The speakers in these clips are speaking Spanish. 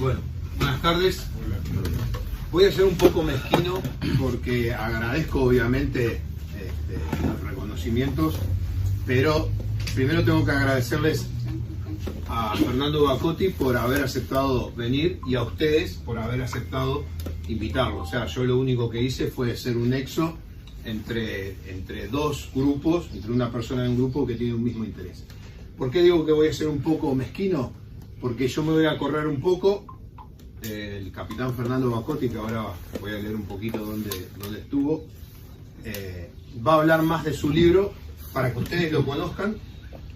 Bueno, buenas tardes. Voy a ser un poco mezquino porque agradezco obviamente los reconocimientos, pero primero tengo que agradecerles a Fernando Bacotti por haber aceptado venir y a ustedes por haber aceptado invitarlo. O sea, yo lo único que hice fue ser un nexo entre dos grupos, entre una persona y un grupo que tiene un mismo interés. ¿Por qué digo que voy a ser un poco mezquino? Porque yo me voy a correr un poco. El capitán Fernando Bacotti, que ahora voy a leer un poquito dónde estuvo, va a hablar más de su libro para que ustedes lo conozcan,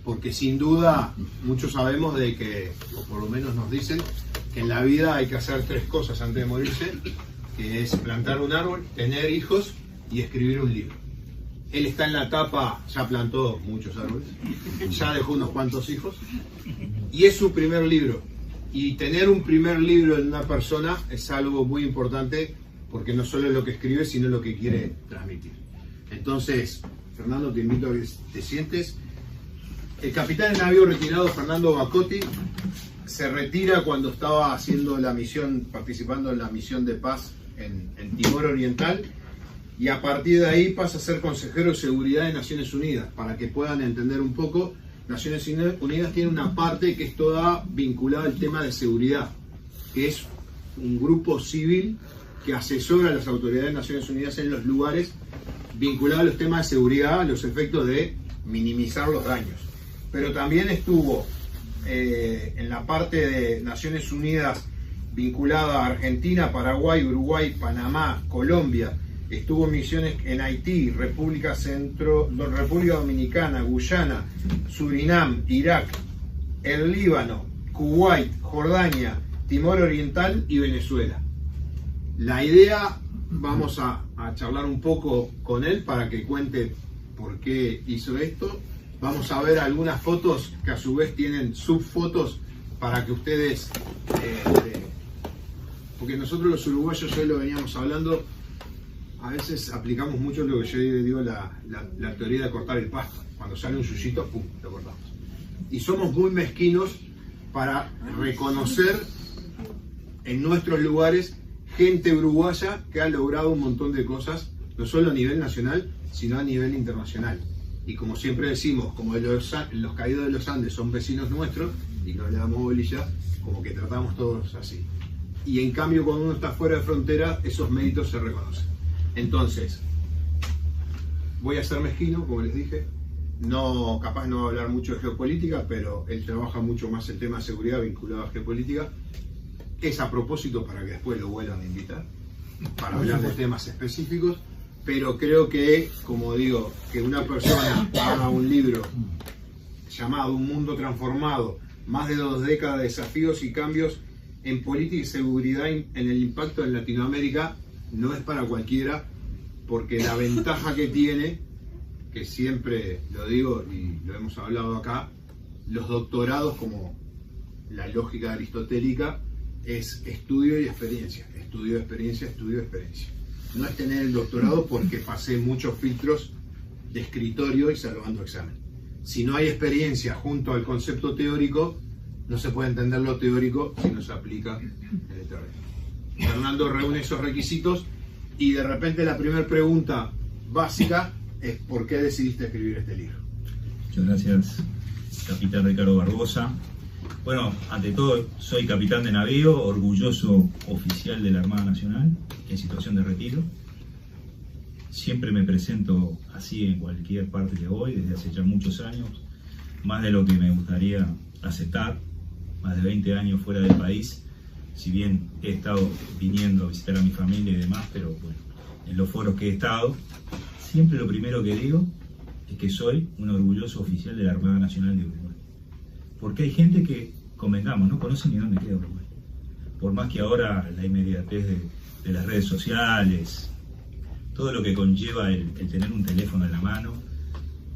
porque sin duda muchos sabemos de que, o por lo menos nos dicen, que en la vida hay que hacer tres cosas antes de morirse, que es plantar un árbol, tener hijos y escribir un libro. Él está en la etapa, ya plantó muchos árboles, ya dejó unos cuantos hijos, y es su primer libro. Y tener un primer libro en una persona es algo muy importante, porque no solo es lo que escribe, sino lo que quiere transmitir. Entonces, Fernando, te invito a que te sientes. El capitán de navío retirado, Fernando Bacotti, se retira cuando estaba haciendo la misión, participando en la misión de paz en Timor Oriental, y a partir de ahí pasa a ser consejero de seguridad de Naciones Unidas. Para que puedan entender un poco, Naciones Unidas tiene una parte que es toda vinculada al tema de seguridad, que es un grupo civil que asesora a las autoridades de Naciones Unidas en los lugares vinculados a los temas de seguridad, a los efectos de minimizar los daños. Pero también estuvo en la parte de Naciones Unidas vinculada a Argentina, Paraguay, Uruguay, Panamá, Colombia. Estuvo en misiones en Haití, República Dominicana, Guyana, Surinam, Irak, el Líbano, Kuwait, Jordania, Timor Oriental y Venezuela. La idea, vamos a charlar un poco con él para que cuente por qué hizo esto. Vamos a ver algunas fotos que a su vez tienen subfotos para que ustedes, porque nosotros los uruguayos, hoy lo veníamos hablando, a veces aplicamos mucho lo que yo digo, la teoría de cortar el pasto. Cuando sale un yuyito, ¡pum!, lo cortamos. Y somos muy mezquinos para reconocer en nuestros lugares gente uruguaya que ha logrado un montón de cosas, no solo a nivel nacional, sino a nivel internacional. Y como siempre decimos, como los caídos de los Andes son vecinos nuestros y no le damos bolilla, como que tratamos todos así. Y en cambio, cuando uno está fuera de frontera, esos méritos se reconocen. Entonces, voy a ser mezquino, como les dije. No, capaz no va a hablar mucho de geopolítica, pero él trabaja mucho más el tema de seguridad vinculado a geopolítica. Es a propósito para que después lo vuelvan a invitar, para hablar de temas específicos. Pero creo que, como digo, que una persona haga un libro llamado Un Mundo Transformado, más de 2 décadas de desafíos y cambios en política y seguridad en el impacto en Latinoamérica, no es para cualquiera, porque la ventaja que tiene, que siempre lo digo y lo hemos hablado acá, los doctorados, como la lógica aristotélica, es estudio y experiencia, estudio, experiencia, estudio, experiencia. No es tener el doctorado porque pasé muchos filtros de escritorio y salvando examen. Si no hay experiencia junto al concepto teórico, no se puede entender lo teórico si no se aplica en el terreno. Fernando reúne esos requisitos y de repente la primera pregunta básica es ¿por qué decidiste escribir este libro? Muchas gracias, capitán Ricardo Barbosa. Bueno, ante todo, soy capitán de navío, orgulloso oficial de la Armada Nacional, en situación de retiro. Siempre me presento así en cualquier parte que voy, desde hace ya muchos años, más de lo que me gustaría aceptar, más de 20 años fuera del país. Si bien he estado viniendo a visitar a mi familia y demás, pero bueno, en los foros que he estado, siempre lo primero que digo es que soy un orgulloso oficial de la Armada Nacional de Uruguay. Porque hay gente que, convengamos, no conoce ni dónde queda Uruguay. Por más que ahora la inmediatez de las redes sociales, todo lo que conlleva el tener un teléfono en la mano,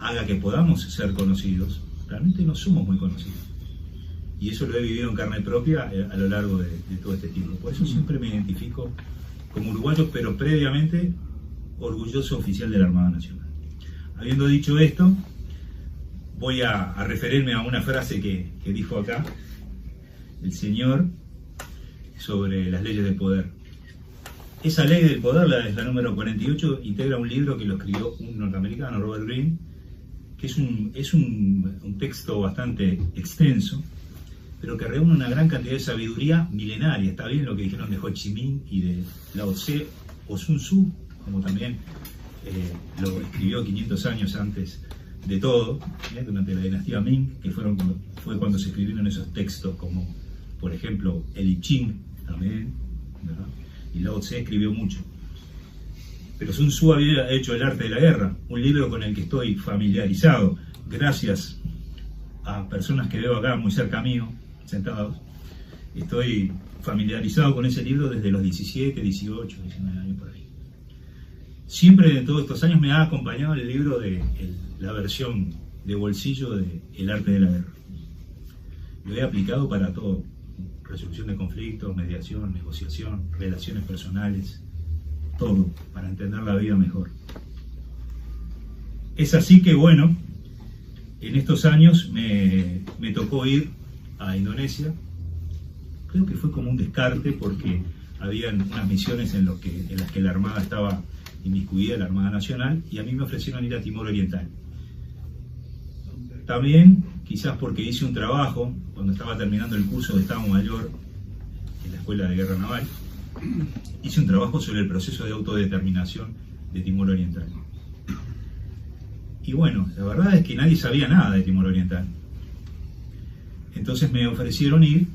haga que podamos ser conocidos, realmente no somos muy conocidos. Y eso lo he vivido en carne propia a lo largo de todo este tiempo. Por eso siempre me identifico como uruguayo, pero previamente orgulloso oficial de la Armada Nacional. Habiendo dicho esto, voy a referirme a una frase que dijo acá el señor, sobre las leyes del poder. Esa ley del poder, es la número 48, integra un libro que lo escribió un norteamericano, Robert Greene, que es un texto bastante extenso, pero que reúne una gran cantidad de sabiduría milenaria. Está bien lo que dijeron de Ho Chi Minh y de Lao Tse o Sun Tzu, como también lo escribió 500 años antes de todo, durante la dinastía Ming, que fue cuando se escribieron esos textos, como por ejemplo el I Ching también, ¿verdad? Y Lao Tse escribió mucho. Pero Sun Tzu había hecho El arte de la guerra, un libro con el que estoy familiarizado, gracias a personas que veo acá muy cerca mío, sentados. Estoy familiarizado con ese libro desde los 17, 18, 19 años por ahí. Siempre de todos estos años me ha acompañado el libro de la versión de bolsillo de El arte de la guerra. Lo he aplicado para todo: resolución de conflictos, mediación, negociación, relaciones personales, todo, para entender la vida mejor. Es así que, bueno, en estos años me tocó ir a Indonesia. Creo que fue como un descarte, porque habían unas misiones en las que la Armada estaba inmiscuida, la Armada Nacional, y a mí me ofrecieron ir a Timor Oriental. También, quizás porque hice un trabajo, cuando estaba terminando el curso de Estado Mayor en la Escuela de Guerra Naval, hice un trabajo sobre el proceso de autodeterminación de Timor Oriental. Y bueno, la verdad es que nadie sabía nada de Timor Oriental. Entonces me ofrecieron ir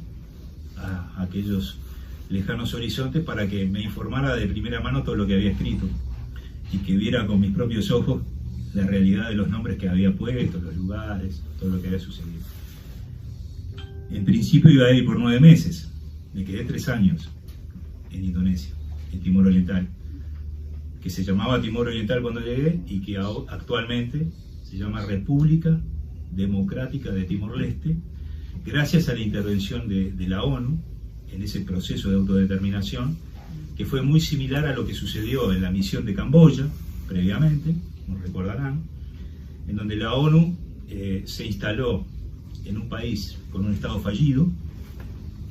a aquellos lejanos horizontes para que me informara de primera mano todo lo que había escrito y que viera con mis propios ojos la realidad de los nombres que había puesto, los lugares, todo lo que había sucedido. En principio iba a ir por 9 meses, me quedé 3 años en Indonesia, en Timor Oriental, que se llamaba Timor Oriental cuando llegué y que actualmente se llama República Democrática de Timor-Leste, gracias a la intervención de la ONU en ese proceso de autodeterminación, que fue muy similar a lo que sucedió en la misión de Camboya previamente, como recordarán, en donde la ONU se instaló en un país con un estado fallido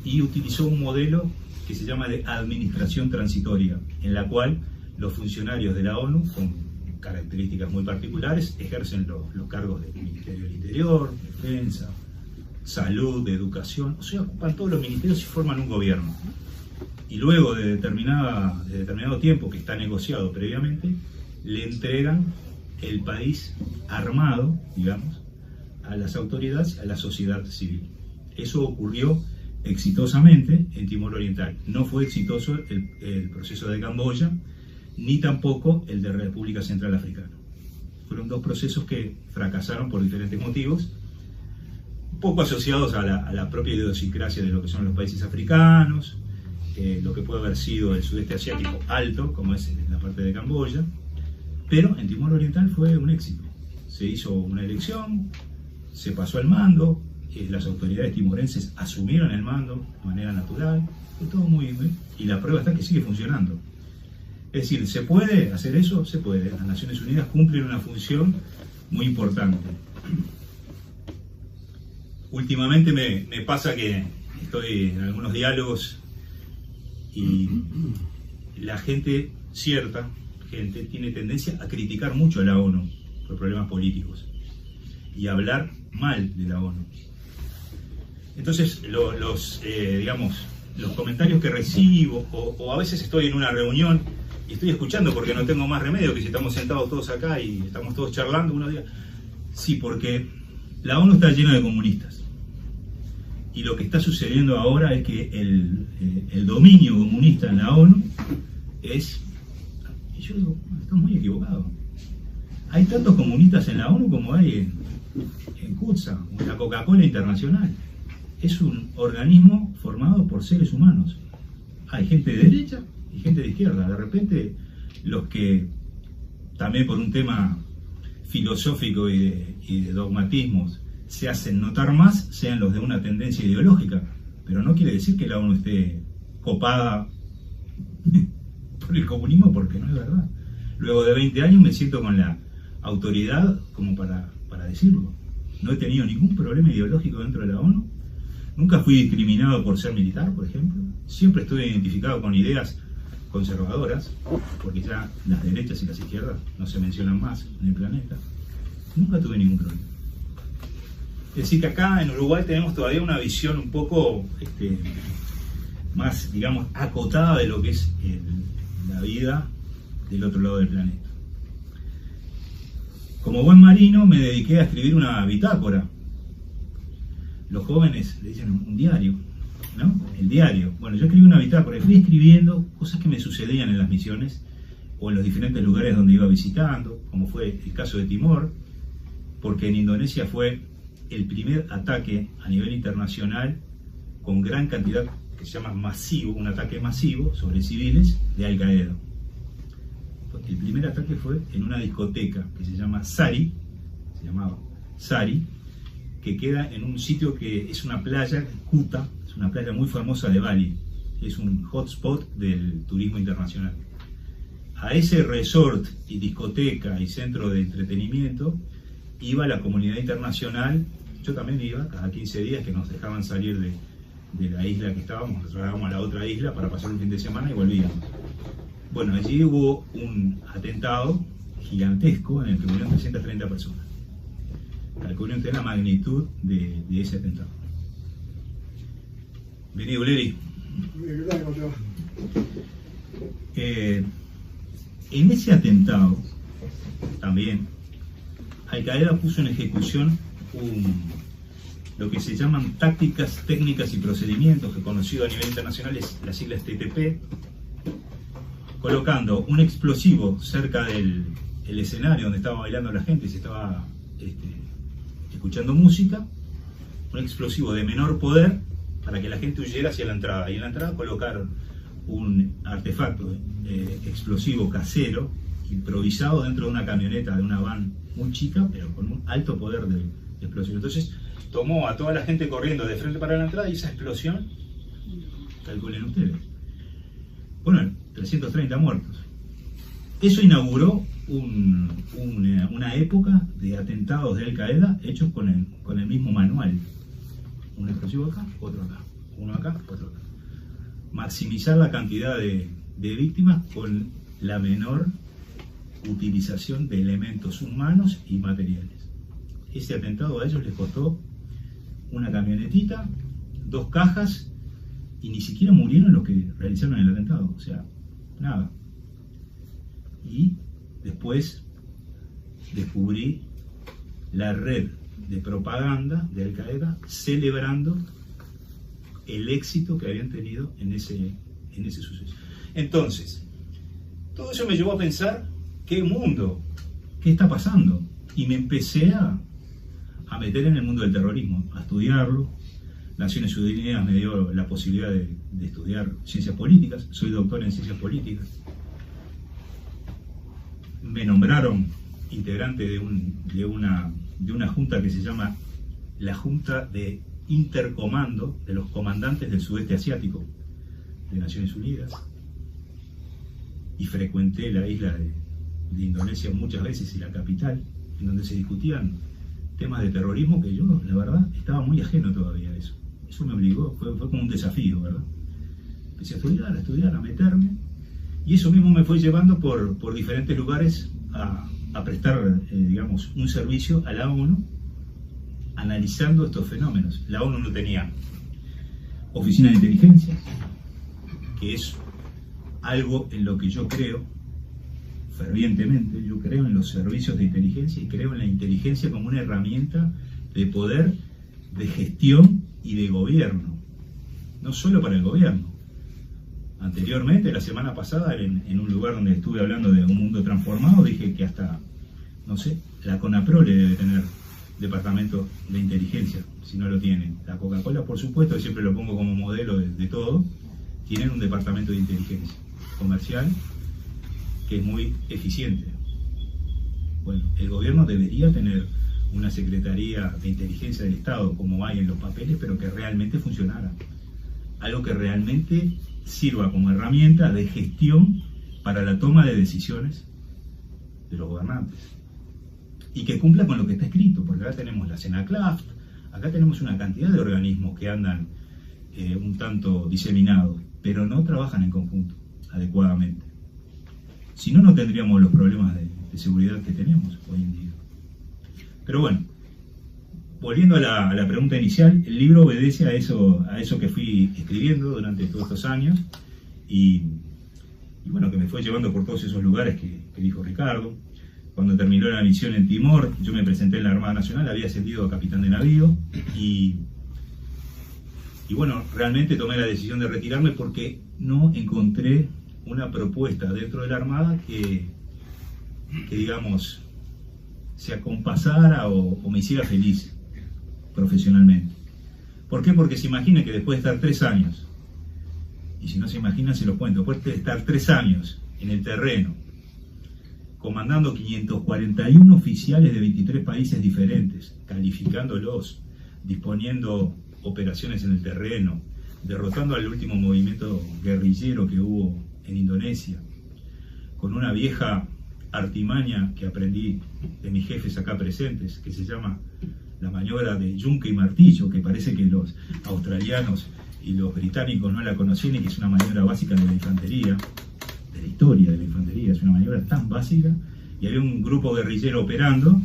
y utilizó un modelo que se llama de administración transitoria, en la cual los funcionarios de la ONU, con características muy particulares, ejercen los cargos del Ministerio del Interior, Defensa, Salud, Educación, o sea, ocupan todos los ministerios y forman un gobierno. Y luego de determinado tiempo, que está negociado previamente, le entregan el país armado, digamos, a las autoridades, a la sociedad civil. Eso ocurrió exitosamente en Timor Oriental. No fue exitoso el proceso de Camboya, ni tampoco el de República Central Africana. Fueron 2 procesos que fracasaron por diferentes motivos, un poco asociados a la propia idiosincrasia de lo que son los países africanos, lo que puede haber sido el sudeste asiático alto, como es en la parte de Camboya, pero en Timor Oriental fue un éxito. Se hizo una elección, se pasó al mando, las autoridades timorenses asumieron el mando de manera natural, fue todo muy bien, y la prueba está que sigue funcionando. Es decir, ¿se puede hacer eso? Se puede. Las Naciones Unidas cumplen una función muy importante. Últimamente me pasa que estoy en algunos diálogos y la gente, cierta gente, tiene tendencia a criticar mucho a la ONU por problemas políticos y a hablar mal de la ONU. Entonces, los comentarios que recibo, o a veces estoy en una reunión y estoy escuchando porque no tengo más remedio, que si estamos sentados todos acá y estamos todos charlando, uno diga, sí, porque la ONU está llena de comunistas. Y lo que está sucediendo ahora es que el dominio comunista en la ONU es... Y yo digo, estás muy equivocado. Hay tantos comunistas en la ONU como hay en CUTSA, o en la Coca-Cola Internacional. Es un organismo formado por seres humanos. Hay gente de derecha y gente de izquierda. De repente, los que, también por un tema filosófico y de dogmatismos, se hacen notar más, sean los de una tendencia ideológica, pero no quiere decir que la ONU esté copada por el comunismo, porque no es verdad. Luego de 20 años me siento con la autoridad como para decirlo. No he tenido ningún problema ideológico dentro de la ONU, nunca fui discriminado por ser militar, por ejemplo. siempre estuve identificado con ideas conservadoras, porque ya las derechas y las izquierdas no se mencionan más en el planeta. Nunca tuve ningún problema. Es decir, que acá en Uruguay tenemos todavía una visión un poco más, digamos, acotada de lo que es la vida del otro lado del planeta. Como buen marino me dediqué a escribir una bitácora. Los jóvenes le dicen un diario, ¿no? El diario. Bueno, yo escribí una bitácora y fui escribiendo cosas que me sucedían en las misiones o en los diferentes lugares donde iba visitando, como fue el caso de Timor, porque en Indonesia fue el primer ataque a nivel internacional con gran cantidad, que se llama masivo, un ataque masivo sobre civiles de Al Qaeda. El primer ataque fue en una discoteca que se llamaba Sari, que queda en un sitio que es una playa, Kuta, es una playa muy famosa de Bali, es un hotspot del turismo internacional. A ese resort y discoteca y centro de entretenimiento iba la comunidad internacional. Yo también iba cada 15 días, que nos dejaban salir de la isla que estábamos, nos trasladábamos a la otra isla para pasar un fin de semana y volvíamos. Bueno, allí hubo un atentado gigantesco en el que murieron 330 personas. Calculen ustedes la magnitud de ese atentado. Vení, Uleri. En ese atentado, también, Al Qaeda puso en ejecución lo que se llaman tácticas, técnicas y procedimientos, que conocido a nivel internacional es las siglas TTP, colocando un explosivo cerca del escenario donde estaba bailando la gente y se estaba escuchando música, un explosivo de menor poder para que la gente huyera hacia la entrada. Y en la entrada colocaron un artefacto explosivo casero, improvisado dentro de una camioneta, de una van muy chica, pero con un alto poder de explosión. Entonces tomó a toda la gente corriendo de frente para la entrada y esa explosión, calculen ustedes, bueno, 330 muertos. Eso inauguró una época de atentados de Al Qaeda hechos con el mismo manual. Un explosivo acá, otro acá, uno acá, otro acá. Maximizar la cantidad de víctimas con la menor utilización de elementos humanos y materiales. Ese atentado a ellos les costó una camionetita, 2 cajas, y ni siquiera murieron los que realizaron el atentado, o sea, nada. Y después descubrí la red de propaganda de Al Qaeda celebrando el éxito que habían tenido en ese suceso. Entonces, todo eso me llevó a pensar, ¿qué mundo? ¿Qué está pasando? Y me empecé a meter en el mundo del terrorismo, a estudiarlo. Naciones Unidas me dio la posibilidad de estudiar ciencias políticas, soy doctor en ciencias políticas. Me nombraron integrante de una junta que se llama la Junta de Intercomando de los Comandantes del Sudeste Asiático de Naciones Unidas, y frecuenté la isla de Indonesia muchas veces y la capital, en donde se discutían temas de terrorismo que yo, la verdad, estaba muy ajeno todavía a eso. Eso me obligó, fue como un desafío, ¿verdad? Empecé a estudiar, a meterme, y eso mismo me fue llevando por diferentes lugares a prestar, digamos, un servicio a la ONU, analizando estos fenómenos. La ONU no tenía oficina de inteligencia, que es algo en lo que yo creo fervientemente. Yo creo en los servicios de inteligencia y creo en la inteligencia como una herramienta de poder, de gestión y de gobierno, no solo para el gobierno. Anteriormente, la semana pasada, en un lugar donde estuve hablando de un mundo transformado, dije que hasta, no sé, la CONAPROLE debe tener departamento de inteligencia, si no lo tienen. La Coca-Cola, por supuesto, que siempre lo pongo como modelo de todo, tienen un departamento de inteligencia comercial que es muy eficiente. Bueno, el gobierno debería tener una Secretaría de Inteligencia del Estado, como hay en los papeles, pero que realmente funcionara. Algo que realmente sirva como herramienta de gestión para la toma de decisiones de los gobernantes. Y que cumpla con lo que está escrito, porque acá tenemos la CENACLAFT, acá tenemos una cantidad de organismos que andan un tanto diseminados. pero no trabajan en conjunto adecuadamente. Si no, no tendríamos los problemas de seguridad que tenemos hoy en día. Pero bueno, volviendo a la pregunta inicial, el libro obedece a eso que fui escribiendo durante todos estos años y bueno, que me fue llevando por todos esos lugares que dijo Ricardo. Cuando terminó la misión en Timor, yo me presenté en la Armada Nacional, había ascendido a capitán de navío y bueno, realmente tomé la decisión de retirarme porque no encontré una propuesta dentro de la Armada que digamos, se acompasara o me hiciera feliz profesionalmente. ¿Por qué? Porque se imagina que después de estar 3 años, y si no se imaginan se los cuento, después de estar 3 años en el terreno, comandando 541 oficiales de 23 países diferentes, calificándolos, disponiendo operaciones en el terreno, derrotando al último movimiento guerrillero que hubo en Indonesia, con una vieja artimaña que aprendí de mis jefes acá presentes, que se llama la maniobra de yunque y martillo, que parece que los australianos y los británicos no la conocían y que es una maniobra básica de la infantería, de la historia de la infantería, es una maniobra tan básica, y había un grupo guerrillero operando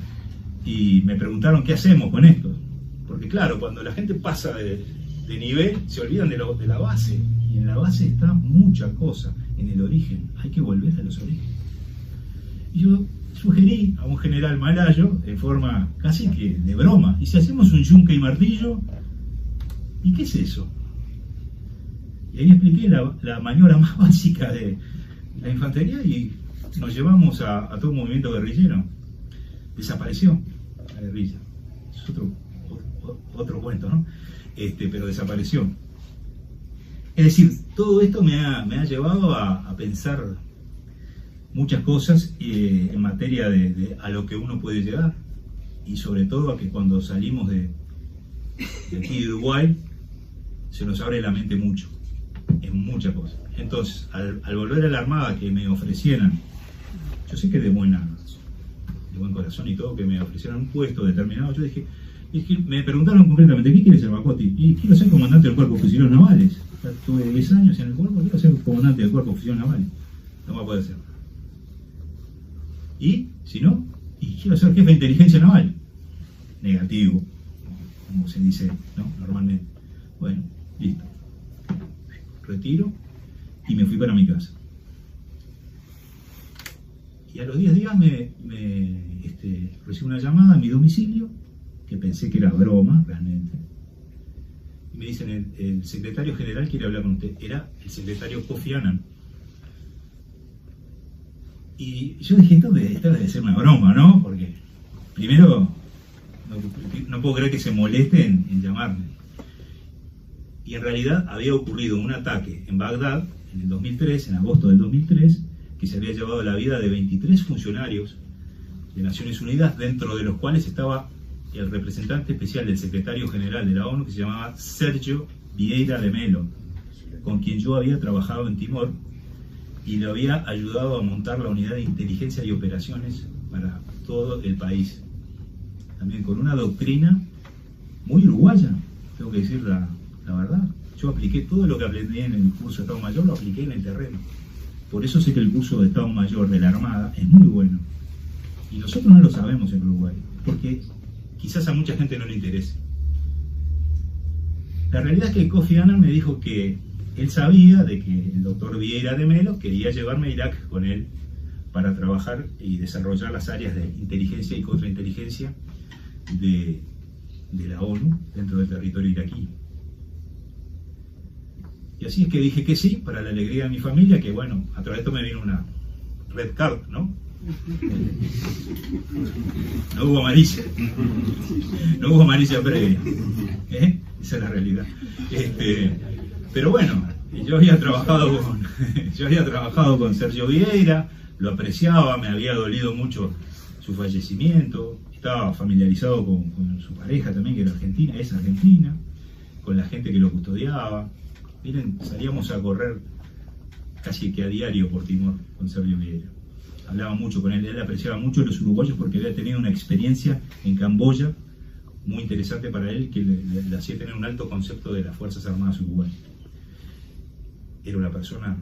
y me preguntaron qué hacemos con esto, porque claro, cuando la gente pasa de nivel se olvidan de la base, y en la base está mucha cosa, en el origen, hay que volver a los orígenes. Y yo sugerí a un general malayo, en forma casi que de broma, y si hacemos un yunque y martillo, ¿y qué es eso? Y ahí expliqué la maniobra más básica de la infantería y nos llevamos a todo un movimiento guerrillero. Desapareció la guerrilla. Es otro cuento, ¿no? Pero desapareció. Es decir, todo esto me ha llevado a pensar muchas cosas en materia de a lo que uno puede llegar, y sobre todo a que cuando salimos de aquí de Uruguay se nos abre la mente mucho en muchas cosas. Entonces, al volver a la Armada, que me ofrecieran, yo sé que de buen corazón y todo, que me ofrecieran un puesto determinado, yo dije, me preguntaron concretamente, ¿qué quieres ser, Bacotti? Y quiero ser comandante del Cuerpo de Fusileros Navales. Tuve 10 años en el cuerpo, quiero ser comandante del Cuerpo de Fusileros Navales. No va a poder ser. Y, si no, quiero ser jefe de inteligencia naval. Negativo, como se dice, ¿no? Normalmente. Bueno, listo. Retiro y me fui para mi casa. Y a los 10 días recibí una llamada a mi domicilio, que pensé que era broma, realmente. Y me dicen, el secretario general quiere hablar con usted. Era el secretario Kofi Annan. Y yo dije, esto debe ser una broma, ¿no? Porque primero no puedo creer que se moleste en llamarme. Y en realidad había ocurrido un ataque en Bagdad en el 2003, en agosto del 2003, que se había llevado la vida de 23 funcionarios de Naciones Unidas, dentro de los cuales estaba el representante especial del secretario general de la ONU, que se llamaba Sergio Vieira de Mello, con quien yo había trabajado en Timor y le había ayudado a montar la unidad de inteligencia y operaciones para todo el país. También con una doctrina muy uruguaya, tengo que decir la verdad. Yo apliqué todo lo que aprendí en el curso de Estado Mayor, lo apliqué en el terreno. Por eso sé que el curso de Estado Mayor de la Armada es muy bueno. Y nosotros no lo sabemos en Uruguay, porque quizás a mucha gente no le interese. La realidad es que Kofi Annan me dijo que él sabía de que el doctor Vieira de Mello quería llevarme a Irak con él para trabajar y desarrollar las áreas de inteligencia y contrainteligencia de la ONU dentro del territorio iraquí. Y así es que dije que sí, para la alegría de mi familia, que bueno, a través de esto me vino una red card, ¿no? No hubo malicia. No hubo malicia previa. Esa es la realidad. Pero bueno, yo había trabajado con Sergio Vieira, lo apreciaba, me había dolido mucho su fallecimiento, estaba familiarizado con su pareja también, que era argentina, es argentina, con la gente que lo custodiaba. Miren, salíamos a correr casi que a diario por Timor con Sergio Vieira. Hablaba mucho con él apreciaba mucho a los uruguayos porque había tenido una experiencia en Camboya muy interesante para él, que le hacía tener un alto concepto de las Fuerzas Armadas uruguayas. era una persona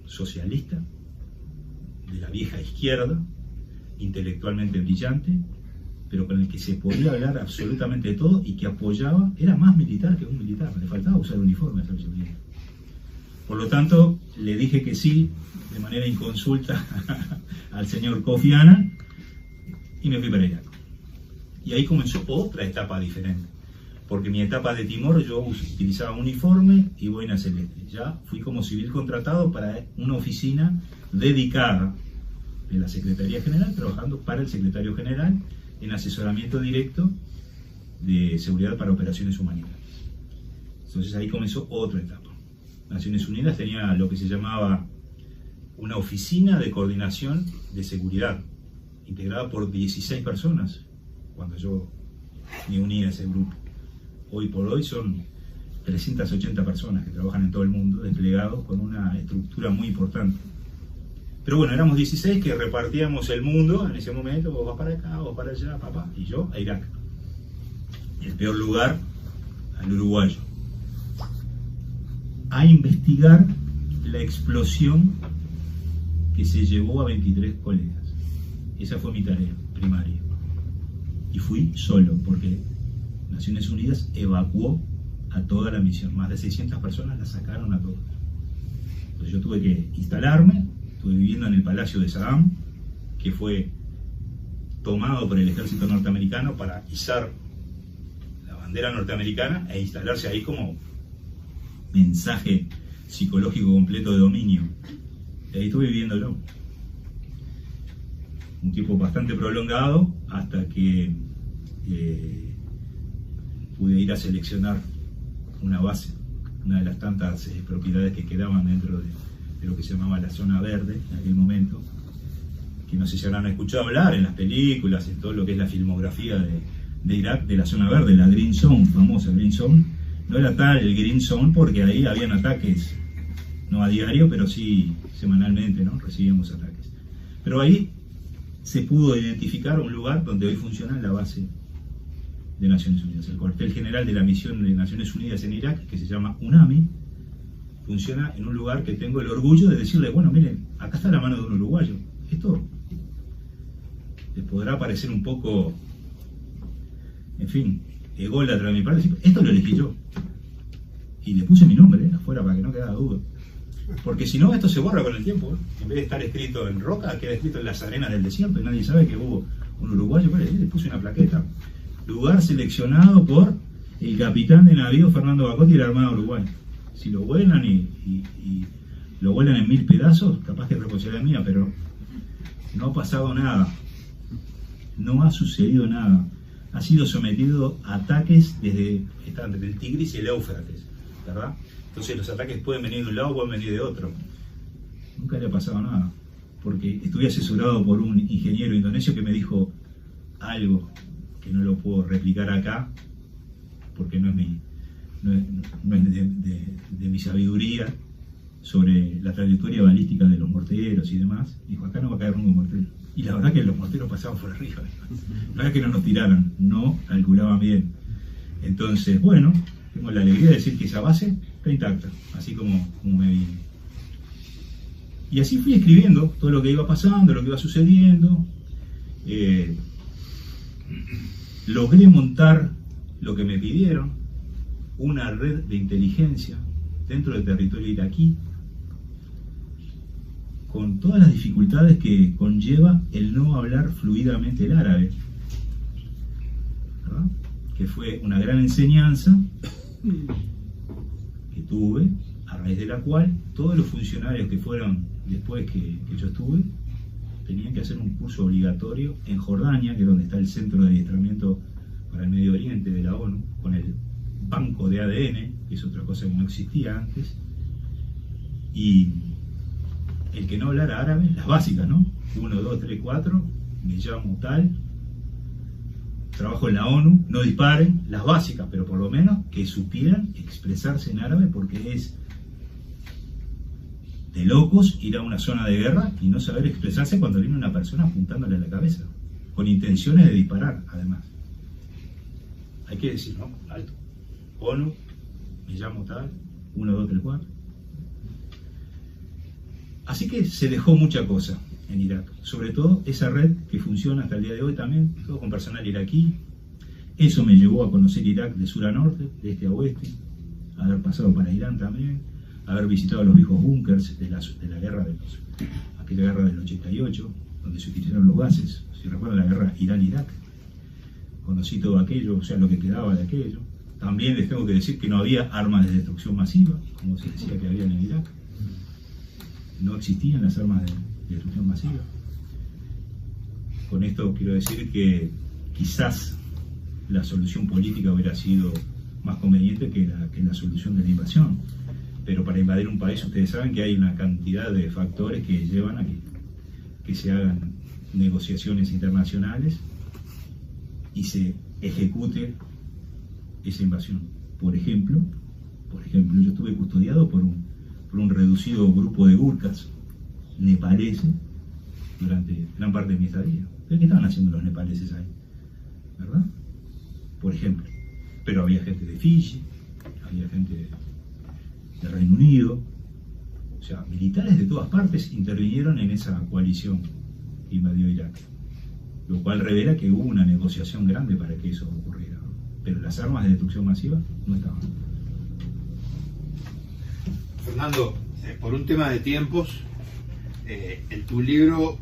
socialista, de la vieja izquierda, intelectualmente brillante, pero con el que se podía hablar absolutamente de todo y que apoyaba, era más militar que un militar, le faltaba usar uniforme al servicio militar. Por lo tanto, le dije que sí, de manera inconsulta, al señor Kofi Annan, y me fui para Irak. Y ahí comenzó otra etapa diferente, porque mi etapa de Timor yo utilizaba uniforme y boina celeste. Ya fui como civil contratado para una oficina dedicada de la Secretaría General, trabajando para el Secretario General en asesoramiento directo de seguridad para operaciones humanitarias. Entonces ahí comenzó otra etapa. Naciones Unidas tenía lo que se llamaba una oficina de coordinación de seguridad, integrada por 16 personas, cuando yo me uní a ese grupo. Hoy por hoy son 380 personas que trabajan en todo el mundo, desplegados con una estructura muy importante. Pero bueno, éramos 16 que repartíamos el mundo en ese momento, vos vas para acá, vos para allá, papá, y yo a Irak. El peor lugar, al uruguayo. A investigar la explosión que se llevó a 23 colegas. Esa fue mi tarea primaria. Y fui solo, porque Naciones Unidas evacuó a toda la misión. Más de 600 personas la sacaron a todas. Entonces yo tuve que instalarme. Estuve viviendo en el Palacio de Saddam, que fue tomado por el ejército norteamericano para izar la bandera norteamericana e instalarse ahí como mensaje psicológico completo de dominio. Y ahí estuve viviéndolo. Un tiempo bastante prolongado hasta que pude ir a seleccionar una base, una de las tantas propiedades que quedaban dentro de lo que se llamaba la zona verde en aquel momento, que no sé si habrán escuchado hablar en las películas, en todo lo que es la filmografía de Irak, de la zona verde, la Green Zone, famosa Green Zone. No era tal el Green Zone porque ahí habían ataques, no a diario, pero sí semanalmente, ¿no? Recibíamos ataques. Pero ahí se pudo identificar un lugar donde hoy funciona la base de Naciones Unidas, el cuartel general de la misión de Naciones Unidas en Irak, que se llama UNAMI. Funciona en un lugar que tengo el orgullo de decirle, bueno, miren, acá está la mano de un uruguayo. Esto les podrá parecer un poco, en fin, ególatra de mi parte. Esto lo elegí yo. Y le puse mi nombre afuera para que no quedara duda. Porque si no, esto se borra con el tiempo. En vez de estar escrito en roca, queda escrito en las arenas del desierto y nadie sabe que hubo un uruguayo. Bueno, le puse una plaqueta. Lugar seleccionado por el capitán de navío Fernando Bacotti y la Armada Uruguaya. Si lo vuelan y lo vuelan en 1000 pedazos, capaz que es responsabilidad mía, pero no ha pasado nada. No ha sucedido nada. Ha sido sometido a ataques desde el Tigris y el Éufrates, ¿verdad? Entonces los ataques pueden venir de un lado o pueden venir de otro. Nunca le ha pasado nada, porque estuve asesorado por un ingeniero indonesio que me dijo algo que no lo puedo replicar acá, porque no es de mi sabiduría sobre la trayectoria balística de los morteros y demás. Dijo, acá no va a caer ningún mortero. Y la verdad que los morteros pasaban por arriba. No es que no nos tiraran, no calculaban bien. Entonces, bueno, tengo la alegría de decir que esa base está intacta, así como me vine. Y así fui escribiendo todo lo que iba pasando, lo que iba sucediendo. Logré montar lo que me pidieron, una red de inteligencia dentro del territorio iraquí, con todas las dificultades que conlleva el no hablar fluidamente el árabe, ¿verdad? Que fue una gran enseñanza que tuve, a raíz de la cual todos los funcionarios que fueron después que yo estuve, tenían que hacer un curso obligatorio en Jordania, que es donde está el centro de adiestramiento para el Medio Oriente de la ONU, con el banco de ADN, que es otra cosa que no existía antes, y el que no hablara árabe, las básicas, ¿no? 1, 2, 3, 4, me llamo tal, trabajo en la ONU, no disparen, las básicas, pero por lo menos que supieran expresarse en árabe, porque es de locos ir a una zona de guerra y no saber expresarse cuando viene una persona apuntándole a la cabeza, con intenciones de disparar, además. Hay que decir, ¿no? Alto. ONU, me llamo tal, 1, 2, 3, 4. Así que se dejó mucha cosa en Irak, sobre todo esa red que funciona hasta el día de hoy también, todo con personal iraquí. Eso me llevó a conocer Irak de sur a norte, de este a oeste, a haber pasado para Irán también, a haber visitado los viejos búnkers de la guerra aquella guerra del 88, donde se utilizaron los gases. Si recuerdan la guerra Irán-Irak, conocí todo aquello, o sea, lo que quedaba de aquello. También les tengo que decir que no había armas de destrucción masiva, como se decía que había en Irak. No existían las armas de destrucción masiva. Con esto quiero decir que quizás la solución política hubiera sido más conveniente que la solución de la invasión. Pero para invadir un país ustedes saben que hay una cantidad de factores que llevan a que se hagan negociaciones internacionales y se ejecute esa invasión. Por ejemplo, yo estuve custodiado por un reducido grupo de gurkhas nepaleses durante gran parte de mi estadía. ¿Qué estaban haciendo los nepaleses ahí? ¿Verdad? Por ejemplo. Pero había gente de Fiji, había gente de Reino Unido, o sea, militares de todas partes intervinieron en esa coalición que invadió Irak, lo cual revela que hubo una negociación grande para que eso ocurriera, ¿no? Pero las armas de destrucción masiva no estaban. Fernando, por un tema de tiempos, en tu libro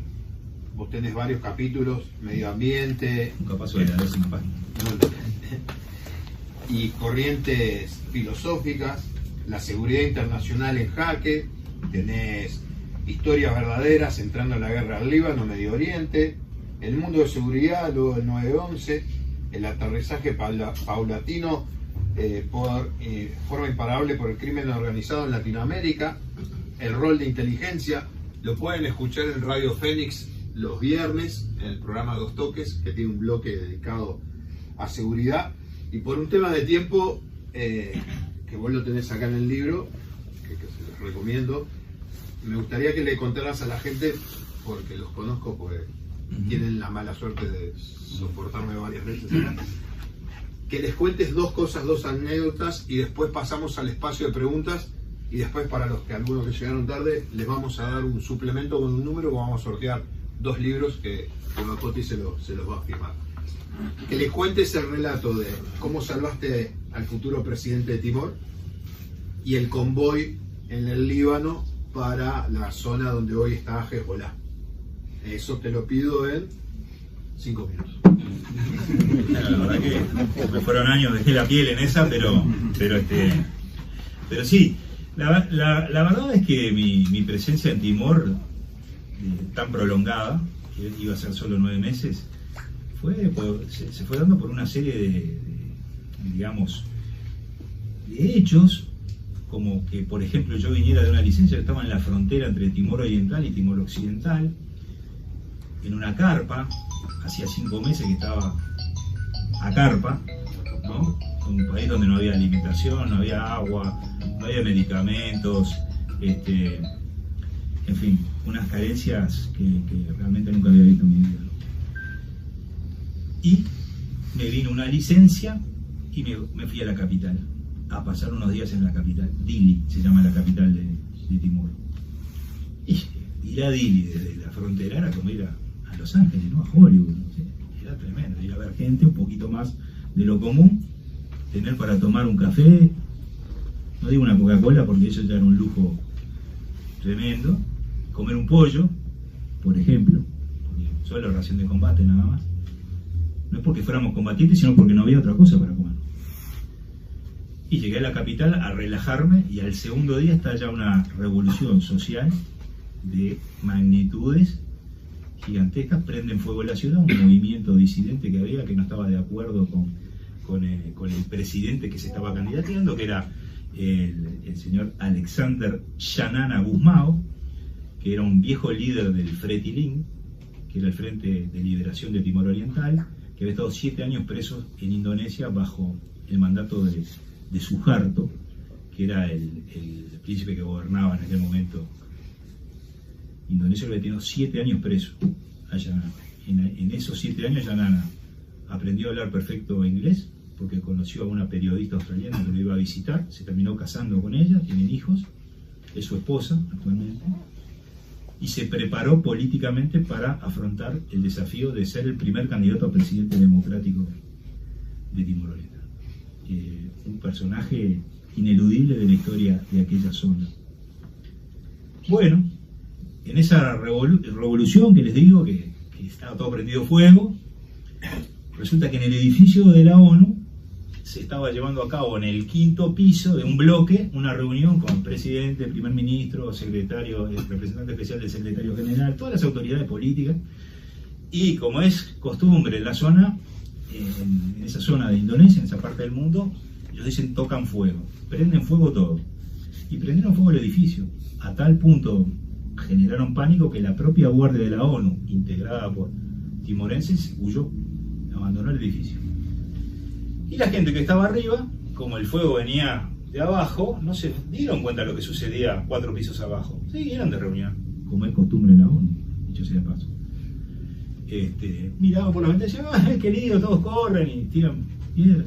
vos tenés varios capítulos: medio ambiente, Nunca paso de la 10ª página. Y corrientes filosóficas, la seguridad internacional en jaque, tenés historias verdaderas entrando en la guerra al Líbano, Medio Oriente, el mundo de seguridad, luego del 9/11, el aterrizaje paulatino por forma imparable por el crimen organizado en Latinoamérica, el rol de inteligencia. Lo pueden escuchar en Radio Fénix los viernes, en el programa Dos Toques, que tiene un bloque dedicado a seguridad. Y por un tema de tiempo, que vos lo tenés acá en el libro, que se los recomiendo, me gustaría que le contaras a la gente, porque los conozco, porque tienen la mala suerte de soportarme varias veces acá, que les cuentes dos cosas, dos anécdotas, y después pasamos al espacio de preguntas, y después para algunos que llegaron tarde, les vamos a dar un suplemento con un número, vamos a sortear 2 libros que Coti se los va a firmar. Que le cuentes el relato de cómo salvaste al futuro presidente de Timor y el convoy en el Líbano para la zona donde hoy está Hezbollah. Eso te lo pido en 5 minutos. La verdad que me fueron años, dejé la piel en esa, pero sí, la verdad es que mi presencia en Timor, tan prolongada, que iba a ser solo 9 meses, se fue dando por una serie de hechos, como que, por ejemplo, yo viniera de una licencia, yo estaba en la frontera entre Timor Oriental y Timor Occidental, en una carpa, hacía 5 meses que estaba a carpa, ¿no? Un país donde no había alimentación, no había agua, no había medicamentos, en fin, unas carencias que realmente nunca había visto en mi vida. Y me vino una licencia y me fui a la capital, a pasar unos días en la capital. Dili se llama la capital de Timor. Y ir a Dili desde la frontera era como ir a Los Ángeles, ¿no? A Hollywood, ¿no? Sí, era tremendo, ir a ver gente un poquito más de lo común, tener para tomar un café, no digo una Coca-Cola porque eso ya era un lujo tremendo, comer un pollo, por ejemplo, solo ración de combate nada más. No es porque fuéramos combatientes, sino porque no había otra cosa para comer. Y llegué a la capital a relajarme, y al segundo día está ya una revolución social de magnitudes gigantescas. Prenden fuego la ciudad, un movimiento disidente que había, que no estaba de acuerdo con el presidente que se estaba candidateando, que era el señor Alexander Shanana Gusmao, que era un viejo líder del Fretilin, que era el Frente de Liberación de Timor Oriental, que había estado 7 años preso en Indonesia bajo el mandato de Suharto, que era el príncipe que gobernaba en aquel momento. Indonesia lo había tenido 7 años preso a Yanana. En esos 7 años Yanana aprendió a hablar perfecto inglés, porque conoció a una periodista australiana que lo iba a visitar, se terminó casando con ella, tienen hijos, es su esposa actualmente. y se preparó políticamente para afrontar el desafío de ser el primer candidato a presidente democrático de Timor-Oriental. Un personaje ineludible de la historia de aquella zona. Bueno, en esa revolución que les digo, que estaba todo prendido fuego, resulta que en el edificio de la ONU se estaba llevando a cabo en el 5º piso de un bloque una reunión con el presidente, el primer ministro, secretario, el representante especial del secretario general, todas las autoridades políticas, y como es costumbre en la zona, en esa zona de Indonesia, en esa parte del mundo, ellos dicen tocan fuego, prenden fuego todo, y prendieron fuego el edificio, a tal punto generaron pánico que la propia guardia de la ONU, integrada por timorenses, huyó, abandonó el edificio. Y la gente que estaba arriba, como el fuego venía de abajo, no se dieron cuenta de lo que sucedía 4 pisos abajo. Siguieron de reunión, como es costumbre en la ONU, dicho sea de paso. Miraban por la ventana y decían, querido, todos corren y tiran piedras.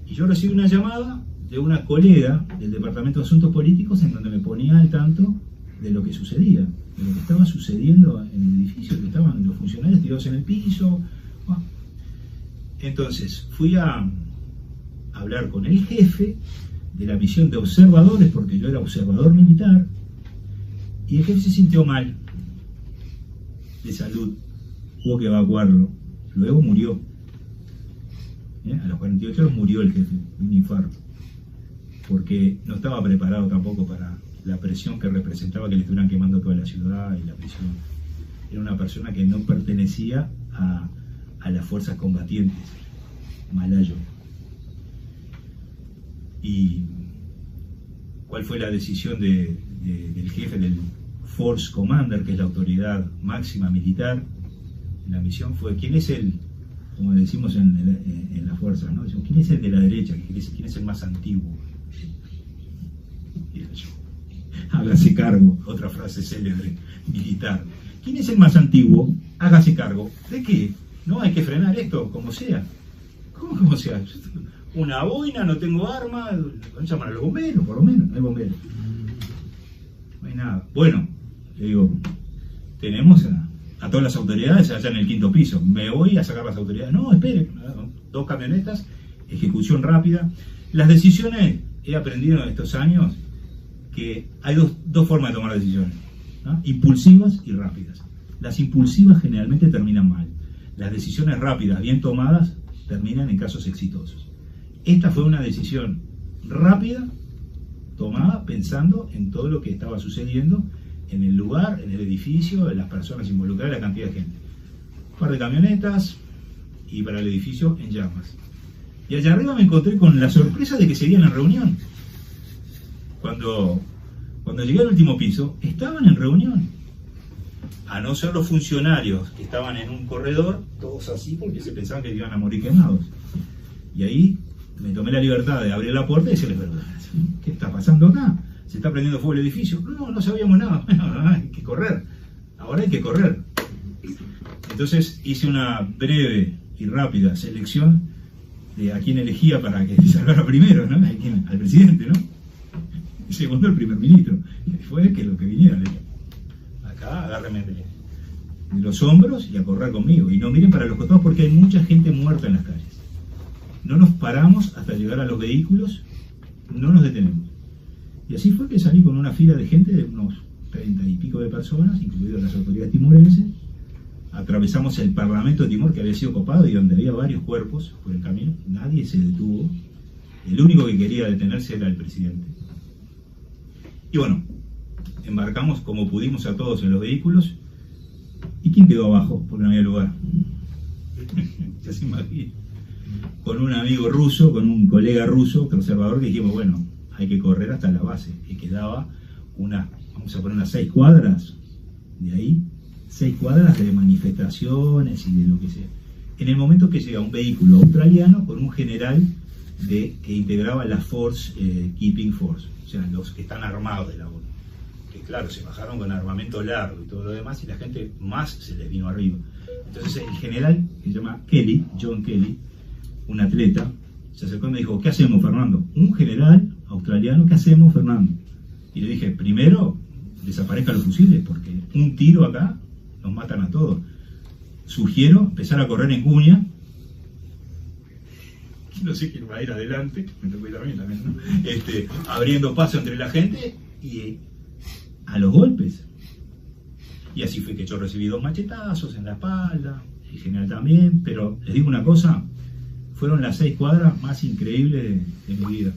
Y yo recibí una llamada de una colega del Departamento de Asuntos Políticos en donde me ponía al tanto de lo que sucedía, de lo que estaba sucediendo en el edificio, que estaban los funcionarios tirados en el piso. Bueno, entonces fui a hablar con el jefe de la misión de observadores, porque yo era observador militar, y el jefe se sintió mal de salud, hubo que evacuarlo, luego murió. A los 48 horas murió el jefe, un infarto, porque no estaba preparado tampoco para la presión que representaba que le estuvieran quemando toda la ciudad y la prisión. Era una persona que no pertenecía a las fuerzas combatientes, malayo. ¿Y cuál fue la decisión del jefe del Force Commander, que es la autoridad máxima militar en la misión? Fue, ¿quién es el, como decimos en las fuerzas, ¿no? Decimos, ¿quién es el de la derecha? ¿Quién es el más antiguo? Y era yo. Hágase cargo, otra frase célebre militar. ¿Quién es el más antiguo? Hágase cargo. ¿De qué? No, hay que frenar esto, como sea. ¿Cómo como sea? Una boina, no tengo arma, llaman a los bomberos, por lo menos, no hay bomberos. No hay nada. Bueno, le digo, tenemos a todas las autoridades allá en el 5º piso. Me voy a sacar las autoridades. No, espere, 2 camionetas, ejecución rápida. Las decisiones, he aprendido en estos años que hay dos formas de tomar decisiones, ¿no? Impulsivas y rápidas. Las impulsivas generalmente terminan mal. Las decisiones rápidas, bien tomadas, terminan en casos exitosos. Esta fue una decisión rápida, tomada pensando en todo lo que estaba sucediendo en el lugar, en el edificio, en las personas involucradas, la cantidad de gente. Un par de camionetas y para el edificio en llamas. Y allá arriba me encontré con la sorpresa de que seguían en reunión. Cuando llegué al último piso, estaban en reunión. A no ser los funcionarios que estaban en un corredor, todos así porque se pensaban que iban a morir quemados. Y ahí me tomé la libertad de abrir la puerta y decirles, ¿qué está pasando acá? ¿Se está prendiendo fuego el edificio? No sabíamos nada. Hay que correr. Ahora hay que correr. Entonces hice una breve y rápida selección de a quién elegía para que se salvara primero, ¿no? Al presidente, ¿no? Y segundo, el primer ministro. Y fue que lo que vinieron. Acá agárrenme de los hombros y a correr conmigo. Y no miren para los costados porque hay mucha gente muerta en las calles. No nos paramos hasta llegar a los vehículos, no nos detenemos. Y así fue que salí con una fila de gente de unos 30 y pico de personas, incluidas las autoridades timorenses. Atravesamos el Parlamento de Timor, que había sido copado y donde había varios cuerpos por el camino. Nadie se detuvo. El único que quería detenerse era el presidente. Y bueno, embarcamos como pudimos a todos en los vehículos. ¿Y quién quedó abajo? Porque no había lugar. Ya se imagina. Con un amigo ruso, con un colega ruso, conservador, que dijimos, bueno, hay que correr hasta la base. Y quedaba vamos a poner unas 6 cuadras de ahí, 6 cuadras de manifestaciones y de lo que sea. En el momento que llega un vehículo australiano con un general que integraba la Force, Keeping Force, o sea, los que están armados de la ONU. Que claro, se bajaron con armamento largo y todo lo demás, y la gente más se les vino arriba. Entonces el general, que se llama Kelly, John Kelly, un atleta, se acercó y me dijo, ¿qué hacemos, Fernando? Un general australiano, ¿qué hacemos, Fernando? Y le dije, primero, desaparezcan los fusiles, porque un tiro acá nos matan a todos. Sugiero empezar a correr en cuña. No sé quién va a ir adelante, me tocó ir a mí también, ¿no? Abriendo paso entre la gente y a los golpes. Y así fue que yo recibí 2 machetazos en la espalda, el general también, pero les digo una cosa, fueron las 6 cuadras más increíbles de mi vida.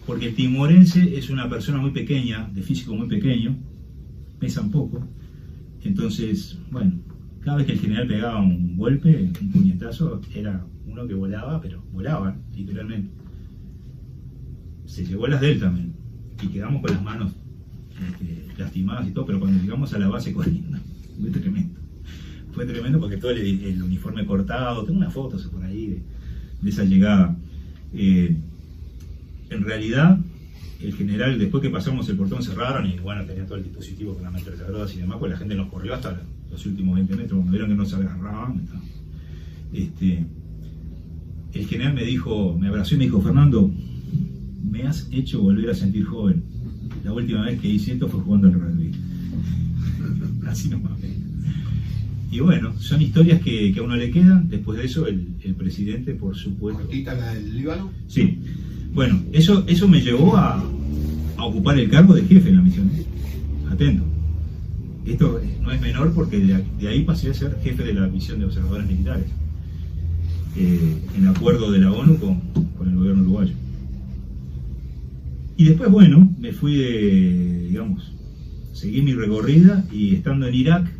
Porque el timorense es una persona muy pequeña, de físico muy pequeño, pesan poco, entonces, bueno, cada vez que el general pegaba un golpe, un puñetazo, era uno que volaba, pero volaba, literalmente. Se llevó las de él también, y quedamos con las manos lastimadas y todo, pero cuando llegamos a la base corriendo, fue tremendo. Fue tremendo porque todo el uniforme cortado, tengo unas fotos por ahí de esa llegada. En realidad, el general, después que pasamos el portón, cerraron y bueno, tenía todo el dispositivo con las ametralladoras y demás, pues la gente nos corrió hasta los últimos 20 metros, cuando vieron que no se agarraban. El general me abrazó y me dijo: Fernando, me has hecho volver a sentir joven. La última vez que hice esto fue jugando al rugby. Así nomás. Y bueno, son historias que a uno le quedan. Después de eso, el presidente, por supuesto. ¿Cortita la del Líbano? Sí. Bueno, eso me llevó a ocupar el cargo de jefe en la misión. Atento. Esto no es menor porque de ahí pasé a ser jefe de la misión de observadores militares. En acuerdo de la ONU con el gobierno uruguayo. Y después, bueno, me fui seguí mi recorrida y estando en Irak,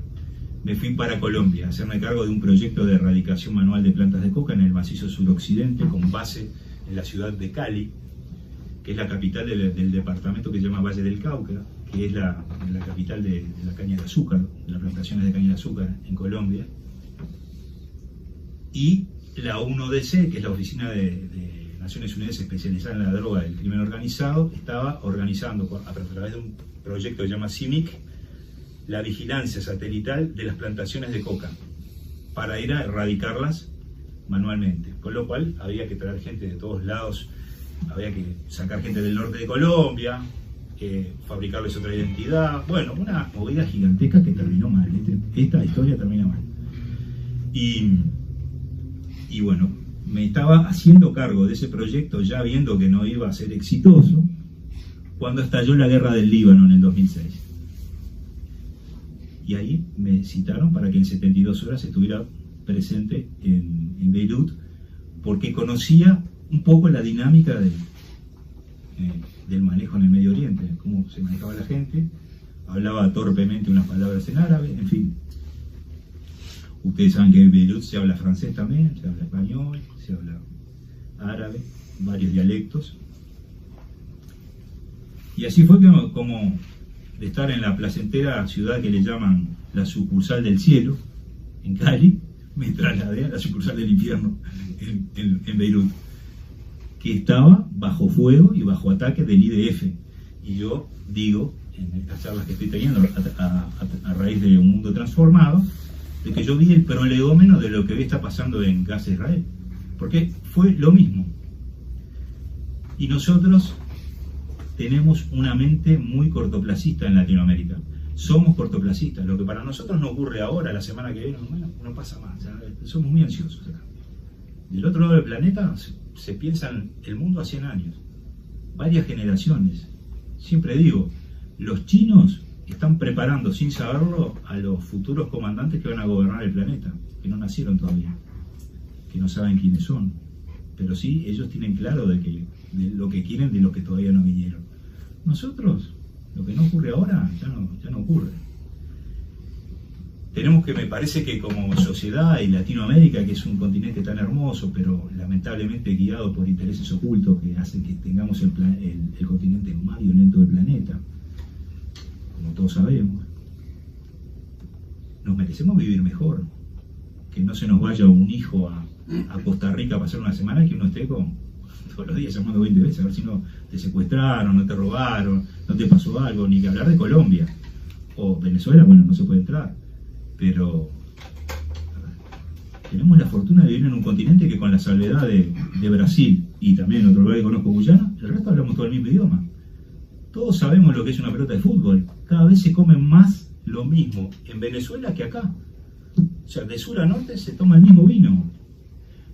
me fui para Colombia a hacerme cargo de un proyecto de erradicación manual de plantas de coca en el macizo suroccidente con base en la ciudad de Cali, que es la capital del departamento que se llama Valle del Cauca, que es la capital de la caña de azúcar, de las plantaciones de caña de azúcar en Colombia. Y la UNODC, que es la Oficina de Naciones Unidas especializada en la droga y el crimen organizado, estaba organizando a través de un proyecto que se llama CIMIC la vigilancia satelital de las plantaciones de coca para ir a erradicarlas manualmente, con lo cual había que traer gente de todos lados, había que sacar gente del norte de Colombia, fabricarles otra identidad, bueno, una movida gigantesca que terminó mal. Esta historia termina mal. Y bueno, me estaba haciendo cargo de ese proyecto ya viendo que no iba a ser exitoso cuando estalló la guerra del Líbano en el 2006. Y ahí me citaron para que en 72 horas estuviera presente en Beirut, porque conocía un poco la dinámica del manejo en el Medio Oriente, cómo se manejaba la gente, hablaba torpemente unas palabras en árabe, en fin. Ustedes saben que en Beirut se habla francés también, se habla español, se habla árabe, varios dialectos. Y así fue como de estar en la placentera ciudad que le llaman la sucursal del cielo, en Cali, me trasladé a la sucursal del infierno en Beirut, que estaba bajo fuego y bajo ataque del IDF. Y yo digo, en estas charlas que estoy teniendo a raíz de Un Mundo Transformado, de que yo vi el prolegómeno de lo que hoy está pasando en Gaza, Israel, porque fue lo mismo. Y nosotros tenemos una mente muy cortoplacista en Latinoamérica. Somos cortoplacistas. Lo que para nosotros no ocurre ahora, la semana que viene, bueno, no pasa más. Somos muy ansiosos acá. Del otro lado del planeta se piensa en el mundo a 100 años. Varias generaciones. Siempre digo, los chinos están preparando, sin saberlo, a los futuros comandantes que van a gobernar el planeta, que no nacieron todavía, que no saben quiénes son. Pero sí, ellos tienen claro de lo que quieren de los que todavía no vinieron. Nosotros, lo que no ocurre ahora, ya no ocurre. Tenemos que, me parece que como sociedad y Latinoamérica, que es un continente tan hermoso, pero lamentablemente guiado por intereses ocultos que hacen que tengamos el continente más violento del planeta, como todos sabemos, nos merecemos vivir mejor. Que no se nos vaya un hijo a Costa Rica a pasar una semana y que uno esté todos los días llamando 20 veces a ver si no te secuestraron, no te robaron, no te pasó algo, ni que hablar de Colombia o Venezuela. Bueno, no se puede entrar, pero tenemos la fortuna de vivir en un continente que, con la salvedad de Brasil y también otro lugar que conozco, Guyana, el resto hablamos todo el mismo idioma. Todos sabemos lo que es una pelota de fútbol. Cada vez se come más lo mismo en Venezuela que acá. O sea, de sur a norte se toma el mismo vino.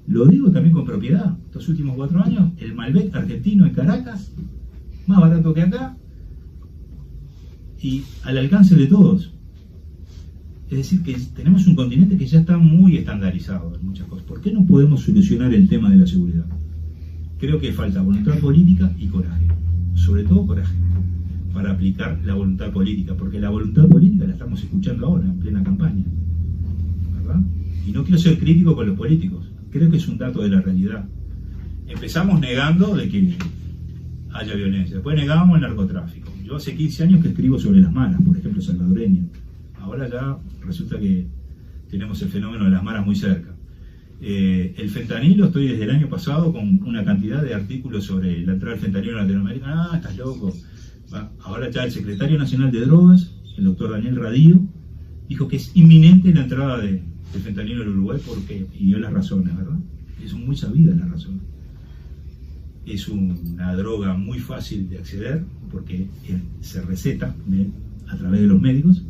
Lo digo también con propiedad. Estos últimos 4 años, el Malbec argentino en Caracas, más barato que acá y al alcance de todos. Es decir, que tenemos un continente que ya está muy estandarizado en muchas cosas. ¿Por qué no podemos solucionar el tema de la seguridad? Creo que falta voluntad política y coraje. Sobre todo coraje, para aplicar la voluntad política, porque la voluntad política la estamos escuchando ahora, en plena campaña, ¿verdad? Y no quiero ser crítico con los políticos, creo que es un dato de la realidad. Empezamos negando de que haya violencia, después negábamos el narcotráfico. Yo hace 15 años que escribo sobre las maras, por ejemplo, salvadoreñas. Ahora ya resulta que tenemos el fenómeno de las maras muy cerca. El fentanilo, estoy desde el año pasado con una cantidad de artículos sobre la entrada del fentanilo en Latinoamérica. Ah, estás loco. Ahora ya el secretario nacional de drogas, el doctor Daniel Radío, dijo que es inminente la entrada de fentanilo en Uruguay porque, y dio las razones, ¿verdad? Son muy sabidas las razones. Es una droga muy fácil de acceder porque se receta a través de los médicos.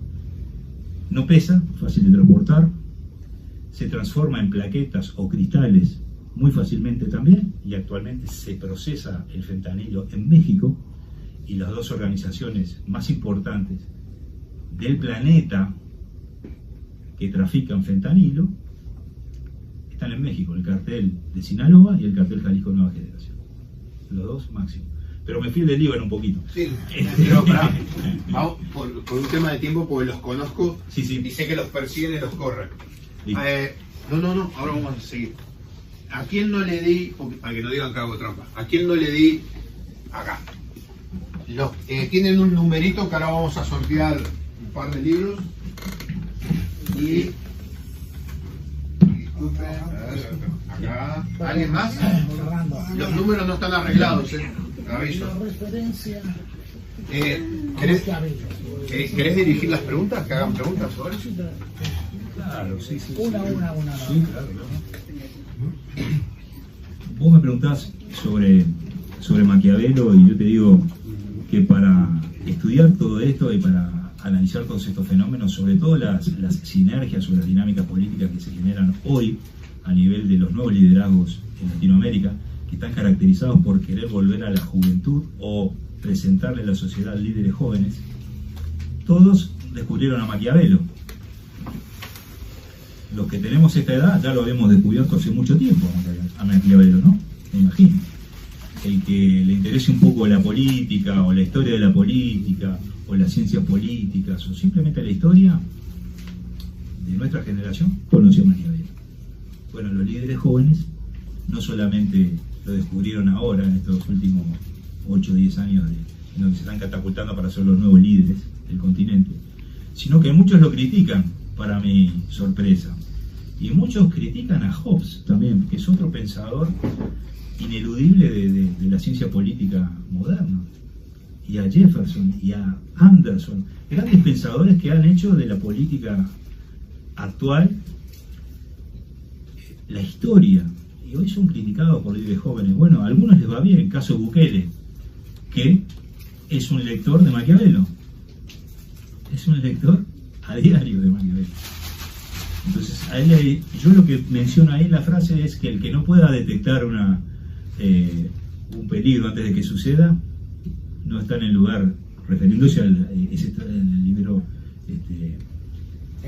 No pesa, fácil de transportar. Se transforma en plaquetas o cristales muy fácilmente también, y actualmente se procesa el fentanilo en México, y las 2 organizaciones más importantes del planeta que trafican fentanilo están en México, el cartel de Sinaloa y el cartel Jalisco Nueva Generación, los 2 máximos. Pero me fui del Líbano un poquito. Sí, pero vamos por un tema de tiempo, porque los conozco, sí, sí. Y sé que los persiguen y los corren. No, ahora vamos a seguir. ¿A quién no le di, para que no digan que hago trampa, a quién no le di acá? Tienen un numerito que ahora vamos a sortear un par de libros. Y disculpen, acá, ¿alguien más? Los números no están arreglados, aviso. ¿Querés dirigir las preguntas? ¿Que hagan preguntas sobre eso? Claro, sí. Una. Sí, claro. Vos me preguntás sobre Maquiavelo, y yo te digo que para estudiar todo esto y para analizar todos estos fenómenos, sobre todo las sinergias o las dinámicas políticas que se generan hoy a nivel de los nuevos liderazgos en Latinoamérica, que están caracterizados por querer volver a la juventud o presentarle a la sociedad líderes jóvenes, todos descubrieron a Maquiavelo. Los que tenemos esta edad ya lo habíamos descubierto hace mucho tiempo a Maquiavelo, ¿no? Me imagino. El que le interese un poco la política o la historia de la política o las ciencias políticas o simplemente la historia de nuestra generación conoció a Maquiavelo. Bueno, los líderes jóvenes no solamente lo descubrieron ahora en estos últimos 8 o 10 años en donde se están catapultando para ser los nuevos líderes del continente, sino que muchos lo critican, para mi sorpresa, y muchos critican a Hobbes también, que es otro pensador ineludible de la ciencia política moderna, y a Jefferson y a Anderson, grandes pensadores que han hecho de la política actual la historia, y hoy son criticados por líderes jóvenes. Bueno, a algunos les va bien, el caso Bukele, que es un lector de Maquiavelo, es un lector a diario de Maquiavelo. Entonces, yo lo que menciono ahí en la frase es que el que no pueda detectar un peligro antes de que suceda, no está en el lugar, refiriéndose ese está en el libro El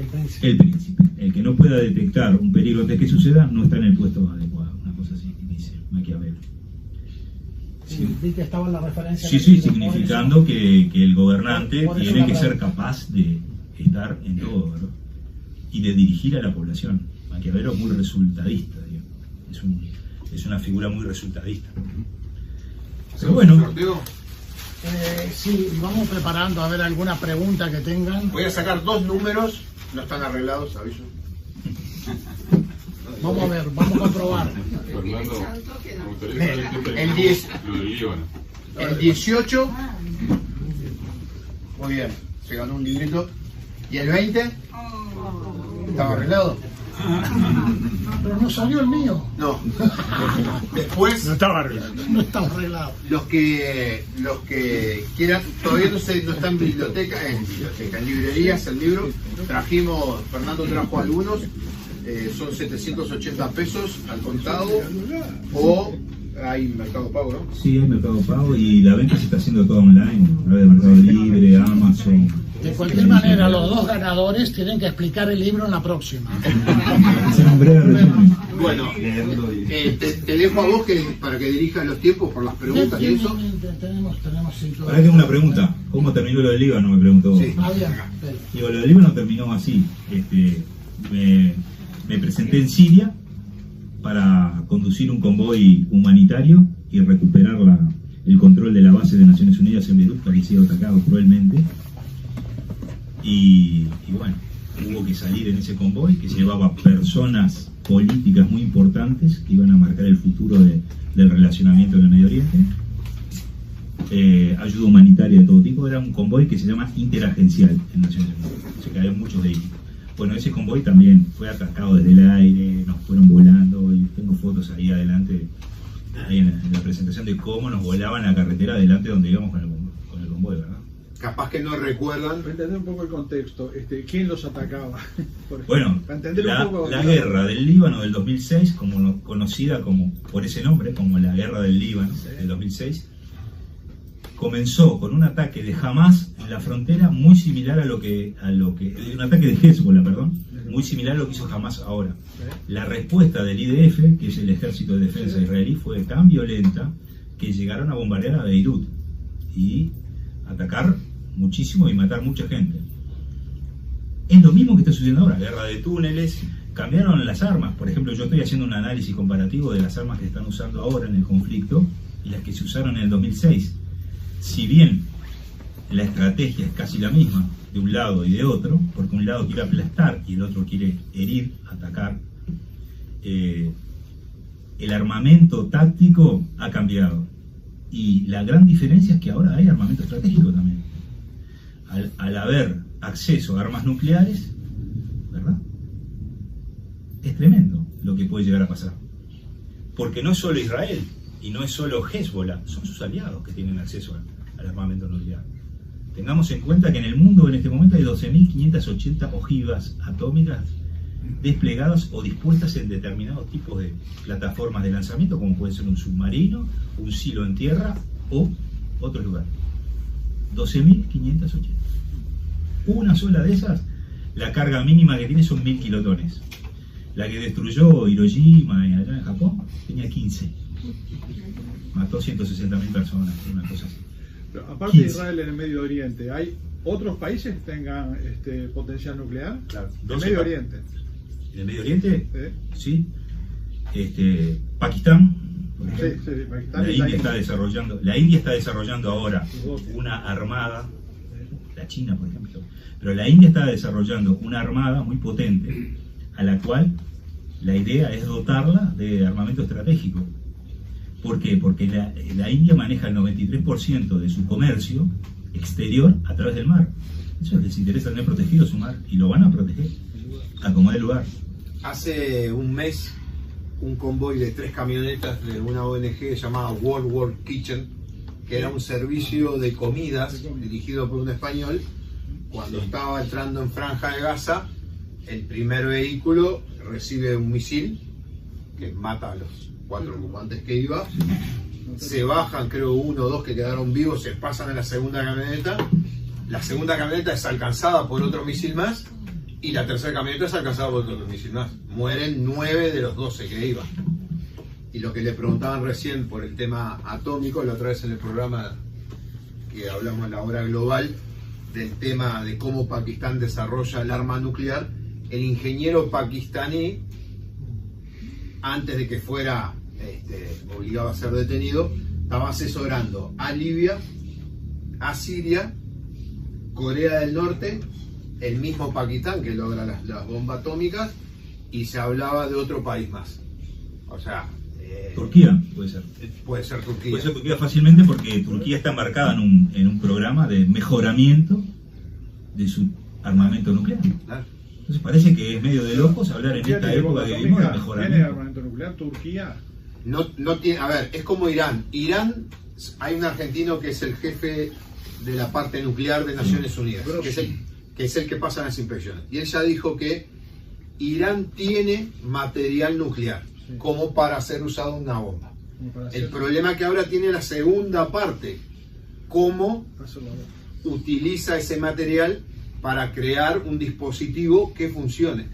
Príncipe. El que no pueda detectar un peligro antes de que suceda, no está en el puesto adecuado. Una cosa así, dice Maquiavelo. Sí, vi que estaba en la referencia. Sí, significando que el gobernante tiene que ser capaz de estar en todo, ¿verdad? Y de dirigir a la población. Maquiavelo es muy resultadista, digamos. Es una figura muy resultadista. Pero bueno. Sí, vamos preparando a ver alguna pregunta que tengan. Voy a sacar 2 números, no están arreglados, aviso. Vamos a ver, vamos a comprobar. El 18. Muy bien, se ganó un librito. ¿Y el 20? ¿Estaba arreglado? Pero no salió el mío. No. Después, No estaba arreglado. los que quieran, todavía no está en biblioteca, en librerías el libro. Trajimos, Fernando trajo algunos, son 780 pesos al contado, o hay Mercado Pago, ¿no? Sí, hay Mercado Pago y la venta se está haciendo toda online, a través de Mercado Libre, Amazon. De cualquier manera, los dos ganadores tienen que explicar el libro en la próxima. Hacer un breve resumen. Bueno, te dejo a vos para que dirijas los tiempos por las preguntas y eso. Tenemos Ahora tengo una pregunta. ¿Cómo terminó lo del Líbano? Me preguntó. Sí. Digo, lo del Líbano terminó así. Me presenté en Siria para conducir un convoy humanitario y recuperar el control de la base de Naciones Unidas en Beirut, que había sido atacado cruelmente. Y bueno, hubo que salir en ese convoy que llevaba personas políticas muy importantes que iban a marcar el futuro del relacionamiento en el Medio Oriente. Ayuda humanitaria de todo tipo. Era un convoy que se llama interagencial en Naciones Unidas. Se cayeron muchos vehículos. Bueno, ese convoy también fue atacado desde el aire, nos fueron volando, y tengo fotos ahí adelante, ahí en la presentación de cómo nos volaban la carretera adelante donde íbamos con el convoy, ¿verdad? Capaz que no recuerdan. Para entender un poco el contexto, ¿quién los atacaba? Bueno, para entender un poco la guerra del Líbano del 2006, conocida por ese nombre, como la guerra del Líbano del 2006, comenzó con un ataque de Hamas en la frontera muy similar a lo que un ataque de Hezbollah, perdón, muy similar a lo que hizo Hamas ahora. La respuesta del IDF, que es el Ejército de Defensa israelí, fue tan violenta que llegaron a bombardear a Beirut y atacar muchísimo y matar mucha gente. Es lo mismo que está sucediendo ahora, guerra de túneles, cambiaron las armas. Por ejemplo, yo estoy haciendo un análisis comparativo de las armas que están usando ahora en el conflicto y las que se usaron en el 2006. Si bien la estrategia es casi la misma de un lado y de otro, porque un lado quiere aplastar y el otro quiere herir, atacar, el armamento táctico ha cambiado. Y la gran diferencia es que ahora hay armamento estratégico también. Al haber acceso a armas nucleares, ¿verdad? Es tremendo lo que puede llegar a pasar. Porque no es solo Israel y no es solo Hezbollah, son sus aliados que tienen acceso al armamento nuclear. Tengamos en cuenta que en el mundo en este momento hay 12.580 ojivas atómicas desplegadas o dispuestas en determinados tipos de plataformas de lanzamiento, como puede ser un submarino, un silo en tierra o otro lugar. 12.580. Una sola de esas, la carga mínima que tiene son 1.000 kilotones. La que destruyó Hiroshima allá en Japón tenía 15. Mató 160.000 personas, una cosa así. Pero aparte 15. De Israel en el Medio Oriente, ¿hay otros países que tengan potencial nuclear? Claro, ¿En el Medio Oriente? ¿En el Medio Oriente? Sí. Pakistán. Sí, Pakistán. La India está desarrollando ahora una armada, la China por ejemplo, pero la India está desarrollando una armada muy potente, a la cual la idea es dotarla de armamento estratégico. ¿Por qué? Porque la India maneja el 93% de su comercio exterior a través del mar. Eso les interesa tener protegido su mar y lo van a proteger a como dé lugar. Hace un mes, un convoy de 3 camionetas de una ONG llamada World War Kitchen, que era un servicio de comidas dirigido por un español, cuando estaba entrando en Franja de Gaza, el primer vehículo recibe un misil que mata a los 4 ocupantes que iba, se bajan, creo 1 o 2 que quedaron vivos, se pasan a la segunda camioneta es alcanzada por otro misil más, y la tercera camioneta es alcanzada por otro misil más. Mueren 9 de los 12 que iban. Y lo que le preguntaban recién por el tema atómico, la otra vez en el programa que hablamos en la hora global, del tema de cómo Pakistán desarrolla el arma nuclear, el ingeniero pakistaní, antes de que fuera obligado a ser detenido, estaba asesorando a Libia, a Siria, Corea del Norte, el mismo Pakistán que logra las bombas atómicas, y se hablaba de otro país más. O sea, Turquía puede ser. Puede ser Turquía. Puede ser Turquía fácilmente, porque Turquía está embarcada en un programa de mejoramiento de su armamento nuclear. Claro. Entonces parece que es medio de locos hablar en esta época que vivimos de ¿Tiene mejoramiento. armamento nuclear Turquía? No tiene, a ver, es como Irán. Irán, hay un argentino que es el jefe de la parte nuclear de Naciones Unidas, que es el que pasa las inspecciones. Y él ya dijo que Irán tiene material nuclear, sí, como para ser usado en una bomba. El problema que ahora tiene la segunda parte, cómo utiliza ese material para crear un dispositivo que funcione.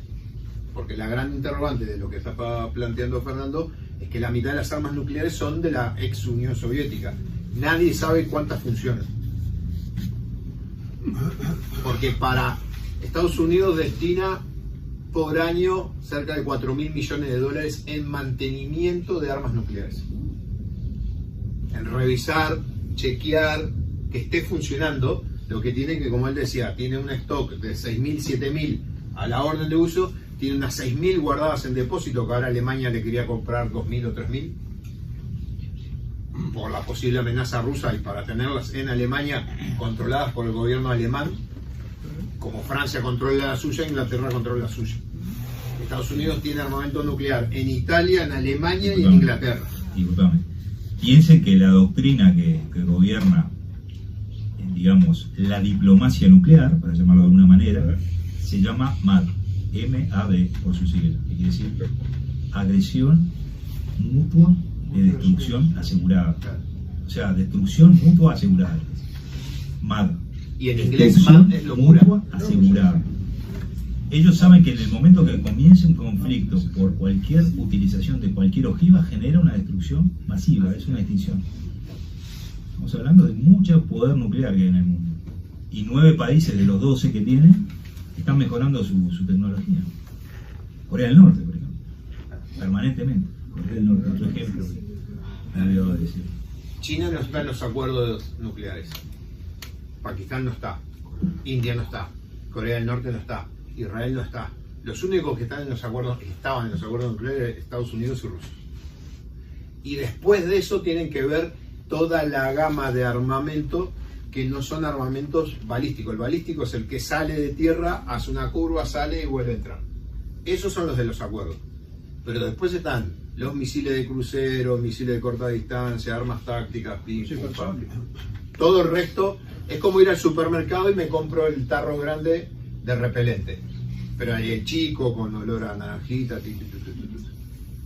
Porque la gran interrogante de lo que está planteando Fernando es que la mitad de las armas nucleares son de la ex Unión Soviética. Nadie sabe cuántas funcionan. Porque para Estados Unidos destina por año cerca de 4.000 millones de dólares en mantenimiento de armas nucleares. En revisar, chequear, que esté funcionando. Lo que tiene que, como él decía, tiene un stock de 6.000, 7.000 a la orden de uso, tiene unas 6.000 guardadas en depósito, que ahora Alemania le quería comprar 2.000 o 3.000 por la posible amenaza rusa y para tenerlas en Alemania controladas por el gobierno alemán, como Francia controla la suya, Inglaterra controla la suya. Estados Unidos tiene armamento nuclear en Italia, en Alemania y en Inglaterra. Disculpame. Piensen que la doctrina que gobierna, digamos, la diplomacia nuclear, para llamarlo de alguna manera, se llama MAD, M-A-D por su sigla, que quiere decir agresión mutua de destrucción asegurada. O sea, destrucción mutua asegurada. MAD. Y en inglés MAD es locura. Mutua asegurada. Ellos saben que en el momento que comience un conflicto por cualquier utilización de cualquier ojiva, genera una destrucción masiva, es una extinción. Estamos hablando de mucho poder nuclear que hay en el mundo. Y 9 países de los 12 que tienen están mejorando su tecnología. Corea del Norte, por ejemplo. Permanentemente. Corea del Norte, otro ejemplo. Me olvidaba de decir. China no está en los acuerdos nucleares. Pakistán no está. India no está. Corea del Norte no está. Israel no está. Los únicos que están en los acuerdos, estaban en los acuerdos nucleares, Estados Unidos y Rusia. Y después de eso tienen que ver toda la gama de armamento que no son armamentos balísticos. El balístico es el que sale de tierra, hace una curva, sale y vuelve a entrar. Esos son los de los acuerdos. Pero después están los misiles de crucero, misiles de corta distancia, armas tácticas, todo el resto. Es como ir al supermercado y me compro el tarro grande de repelente. Pero hay el chico con olor a naranjita.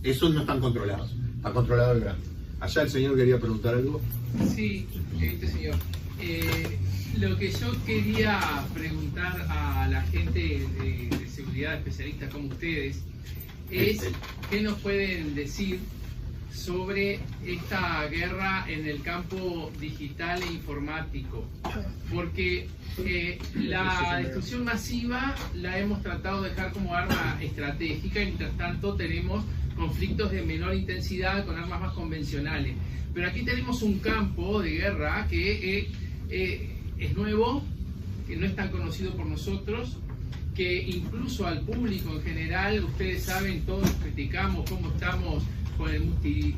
Esos no están controlados. Está controlado el grande. Allá el señor quería preguntar algo. Sí, señor. Lo que yo quería preguntar a la gente de seguridad, especialistas como ustedes, es qué nos pueden decir sobre esta guerra en el campo digital e informático, porque la destrucción masiva la hemos tratado de dejar como arma estratégica y mientras tanto tenemos conflictos de menor intensidad con armas más convencionales. Pero aquí tenemos un campo de guerra que es nuevo, que no es tan conocido por nosotros, que incluso al público en general, ustedes saben, todos criticamos cómo estamos con el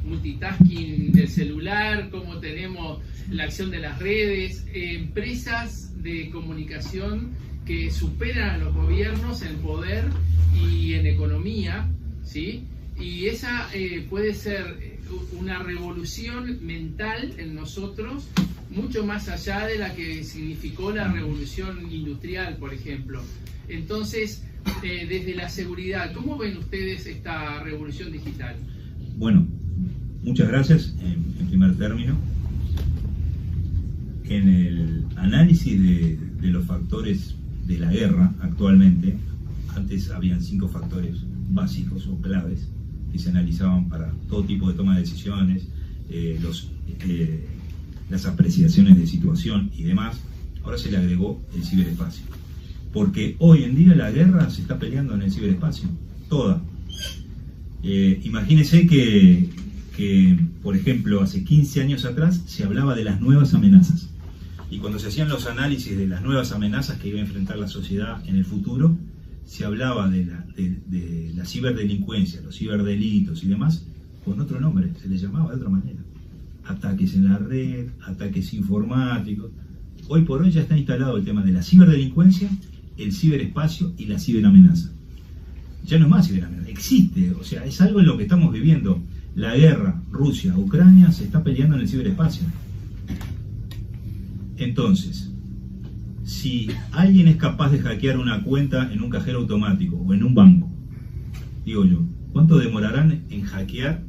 multitasking del celular, cómo tenemos la acción de las redes, empresas de comunicación que superan a los gobiernos en poder y en economía, ¿sí? Y esa puede ser una revolución mental en nosotros, mucho más allá de la que significó la revolución industrial, por ejemplo. Entonces, desde la seguridad, ¿cómo ven ustedes esta revolución digital? Bueno, muchas gracias en primer término. En el análisis de los factores de la guerra actualmente, antes habían 5 factores básicos o claves que se analizaban para todo tipo de toma de decisiones, las apreciaciones de situación y demás. Ahora se le agregó el ciberespacio, porque hoy en día la guerra se está peleando en el ciberespacio, toda. Imagínense que, por ejemplo, hace 15 años atrás se hablaba de las nuevas amenazas, y cuando se hacían los análisis de las nuevas amenazas que iba a enfrentar la sociedad en el futuro, se hablaba de la ciberdelincuencia, los ciberdelitos y demás, con otro nombre, se les llamaba de otra manera. Ataques en la red, ataques informáticos. Hoy por hoy ya está instalado el tema de la ciberdelincuencia el ciberespacio y la ciberamenaza. Ya no es más ciberamenaza, existe, o sea, es algo en lo que estamos viviendo. La guerra Rusia-Ucrania se está peleando en el ciberespacio. Entonces, si alguien es capaz de hackear una cuenta en un cajero automático o en un banco, digo yo, ¿cuánto demorarán en hackear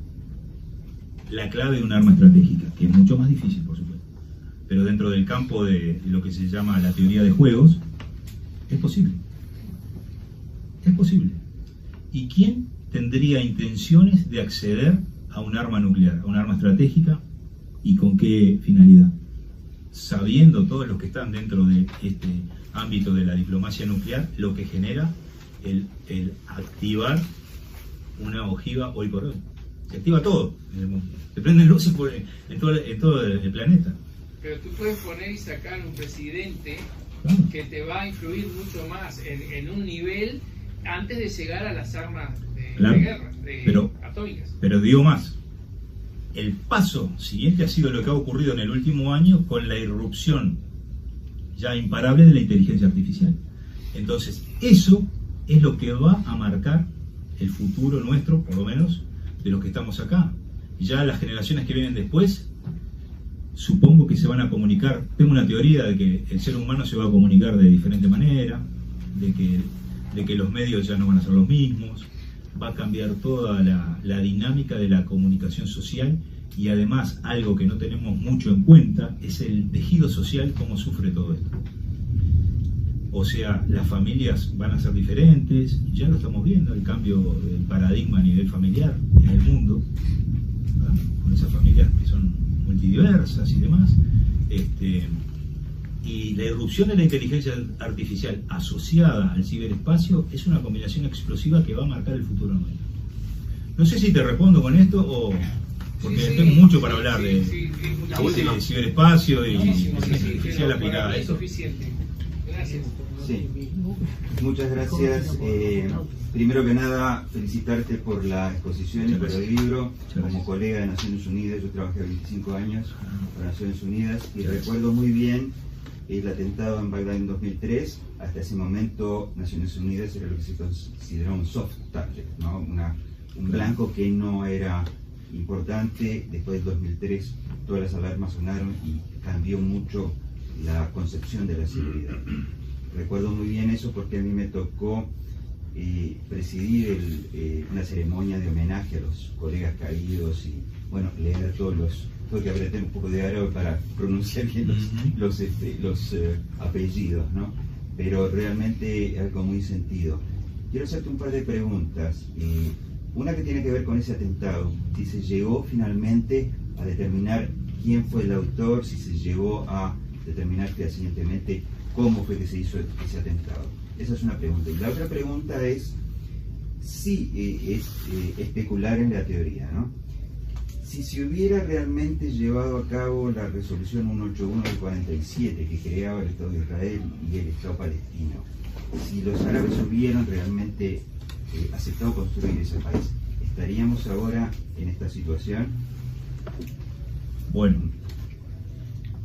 la clave de un arma estratégica? Que es mucho más difícil, por supuesto. Pero dentro del campo de lo que se llama la teoría de juegos, es posible. Es posible. ¿Y quién tendría intenciones de acceder a un arma nuclear, a un arma estratégica? ¿Y con qué finalidad? Sabiendo todos los que están dentro de este ámbito de la diplomacia nuclear, lo que genera el activar una ojiva hoy por hoy. Se activa todo en el mundo. Se prenden luces en todo el planeta. Pero tú puedes poner y sacar un presidente que te va a influir mucho más en un nivel antes de llegar a las armas de guerra, atómicas. Pero digo más, el paso siguiente ha sido lo que ha ocurrido en el último año con la irrupción ya imparable de la inteligencia artificial. Entonces, eso es lo que va a marcar el futuro nuestro, por lo menos, de los que estamos acá. Ya las generaciones que vienen después, supongo que se van a comunicar. Tengo una teoría de que el ser humano se va a comunicar de diferente manera, de que los medios ya no van a ser los mismos, va a cambiar toda la dinámica de la comunicación social, y además algo que no tenemos mucho en cuenta es el tejido social, cómo sufre todo esto. O sea, las familias van a ser diferentes, ya lo estamos viendo, el cambio del paradigma a nivel familiar en el mundo, ¿verdad? Con esas familias que son multidiversas y demás, y la irrupción de la inteligencia artificial asociada al ciberespacio es una combinación explosiva que va a marcar el futuro nuestro. No sé si te respondo con esto o... porque tengo mucho para hablar de ciberespacio y inteligencia artificial aplicada a eso. Gracias. Sí, muchas gracias. Primero que nada, felicitarte por la exposición y por el libro. Como colega de Naciones Unidas, yo trabajé 25 años para Naciones Unidas y recuerdo muy bien el atentado en Bagdad en 2003. Hasta ese momento, Naciones Unidas era lo que se consideraba un soft target, ¿no? Un blanco que no era importante. Después del 2003, todas las alarmas sonaron y cambió mucho la concepción de la seguridad. Recuerdo muy bien eso porque a mí me tocó presidir una ceremonia de homenaje a los colegas caídos y, bueno, leer todos los... Tuve que aprender un poco de árabe para pronunciar bien los apellidos, ¿no? Pero realmente algo muy sentido. Quiero hacerte un par de preguntas. Una que tiene que ver con ese atentado. Si se llegó finalmente a determinar quién fue el autor, si se llegó a determinar fehacientemente cómo fue que se hizo ese atentado. Esa es una pregunta. Y la otra pregunta es, sí, es especular en la teoría, ¿no? Si se hubiera realmente llevado a cabo la resolución 181 del 47 que creaba el Estado de Israel y el Estado palestino, si los árabes hubieran realmente aceptado construir ese país, ¿estaríamos ahora en esta situación? Bueno,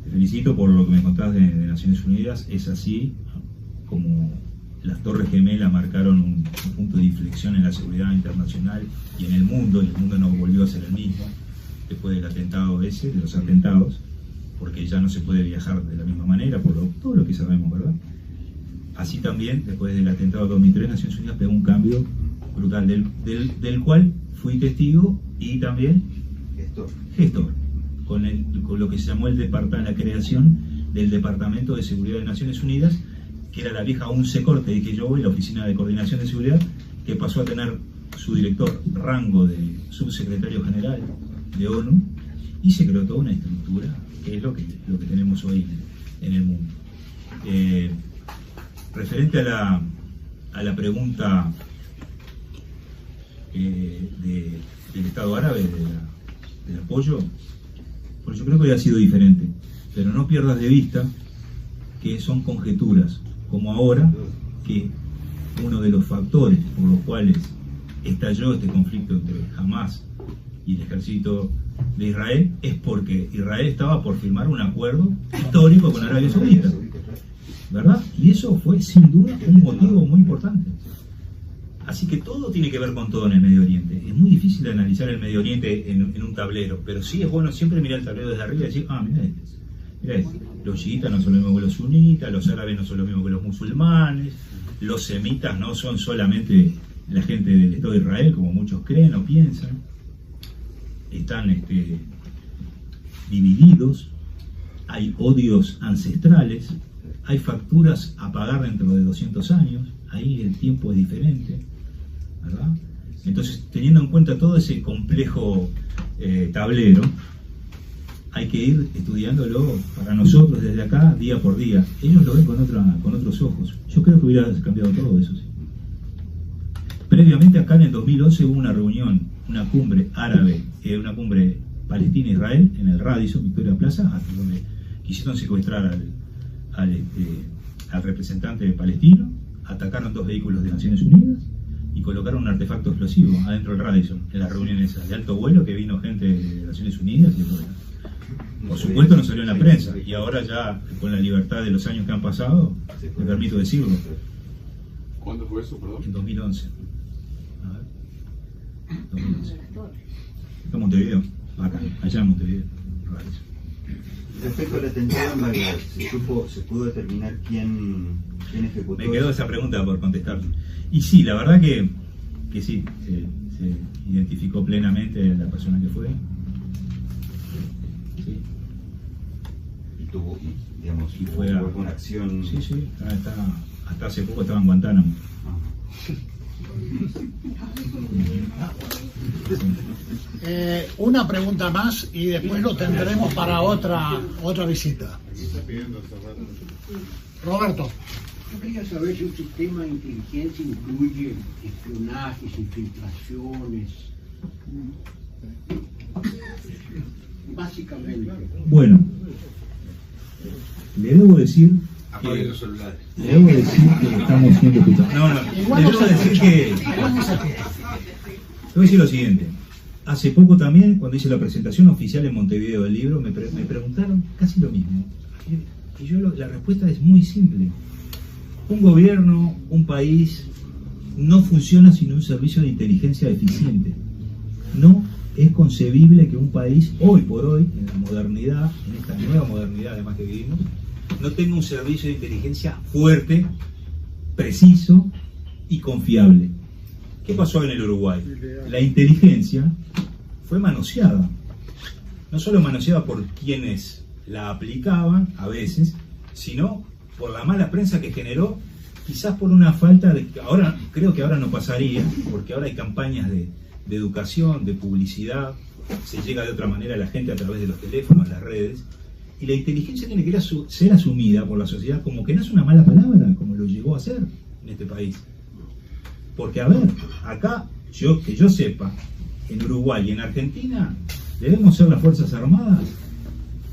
te felicito por lo que me contás de Naciones Unidas. Es así como las Torres Gemelas marcaron un punto de inflexión en la seguridad internacional y en el mundo no volvió a ser el mismo después del atentado ese, de los atentados, porque ya no se puede viajar de la misma manera, por todo lo que sabemos, ¿verdad? Así también, después del atentado de 2003, Naciones Unidas pegó un cambio brutal, del cual fui testigo y también gestor, con lo que se llamó la creación del Departamento de Seguridad de Naciones Unidas, que era la vieja UNSECOR, te dije yo hoy, la Oficina de Coordinación de Seguridad, que pasó a tener su director rango de subsecretario general de ONU, y se creó toda una estructura que es lo que tenemos hoy en el mundo. Referente a la pregunta del Estado árabe, del apoyo, pues yo creo que ha sido diferente, pero no pierdas de vista que son conjeturas, como ahora que uno de los factores por los cuales estalló este conflicto entre Hamas y el ejército de Israel es porque Israel estaba por firmar un acuerdo histórico con Arabia Saudita. ¿verdad? Y eso fue sin duda un motivo muy importante. Así que todo tiene que ver con todo en el Medio Oriente. Es muy difícil de analizar el Medio Oriente en un tablero, pero sí es bueno siempre mirar el tablero desde arriba y decir, mira este. Mira este. Los chiitas no son lo mismo que los sunitas, los árabes no son lo mismo que los musulmanes, los semitas no son solamente la gente del Estado de Israel, como muchos creen o piensan. Están divididos, hay odios ancestrales, hay facturas a pagar dentro de 200 años, ahí el tiempo es diferente, ¿verdad? Entonces, teniendo en cuenta todo ese complejo tablero, hay que ir estudiándolo para nosotros desde acá, día por día. Ellos lo ven con otros ojos. Yo creo que hubiera cambiado todo eso, sí. Previamente acá en el 2011 hubo una reunión, una cumbre árabe, una cumbre Palestina-Israel en el Radisson, Victoria Plaza, donde quisieron secuestrar al representante palestino, atacaron 2 vehículos de Naciones Unidas y colocaron un artefacto explosivo adentro del Radisson, en la reunión esa de alto vuelo, que vino gente de Naciones Unidas y todo. Por supuesto no salió en la prensa, y ahora ya con la libertad de los años que han pasado, me permito decirlo. ¿Cuándo fue eso, perdón? En 2011. A ver. 2011. Acá en Montevideo, acá, allá en Montevideo. Respecto al atentado en Bagdad, ¿se pudo determinar quién ejecutó? Me quedó esa pregunta por contestarle. Y sí, la verdad que sí, se identificó plenamente la persona que fue. Sí. Y tuvo, digamos, y fue hubo alguna acción. Sí, hasta hace poco estaba en Guantánamo. Una pregunta más y después lo tendremos para otra visita. Roberto. Yo quería saber si un sistema de inteligencia incluye espionajes, infiltraciones, básicamente. Bueno, le debo decir Apaguen los celulares. Le debo decir que estamos siendo escuchados. No, le debo decir que... Le voy a decir lo siguiente. Hace poco también, cuando hice la presentación oficial en Montevideo del libro, me preguntaron casi lo mismo. Y yo la respuesta es muy simple. Un gobierno, un país, no funciona sin un servicio de inteligencia eficiente. No es concebible que un país, hoy por hoy, en la modernidad, en esta nueva modernidad además que vivimos, no tenga un servicio de inteligencia fuerte, preciso y confiable. ¿Qué pasó en el Uruguay? La inteligencia fue manoseada. No solo manoseada por quienes la aplicaban a veces, sino por la mala prensa que generó, quizás por una falta de... Ahora creo que ahora no pasaría, porque ahora hay campañas de educación, de publicidad, se llega de otra manera a la gente a través de los teléfonos, las redes, y la inteligencia tiene que ser asumida por la sociedad como que no es una mala palabra, como lo llegó a ser en este país. Porque, a ver, acá, que yo sepa, en Uruguay y en Argentina, debemos ser las Fuerzas Armadas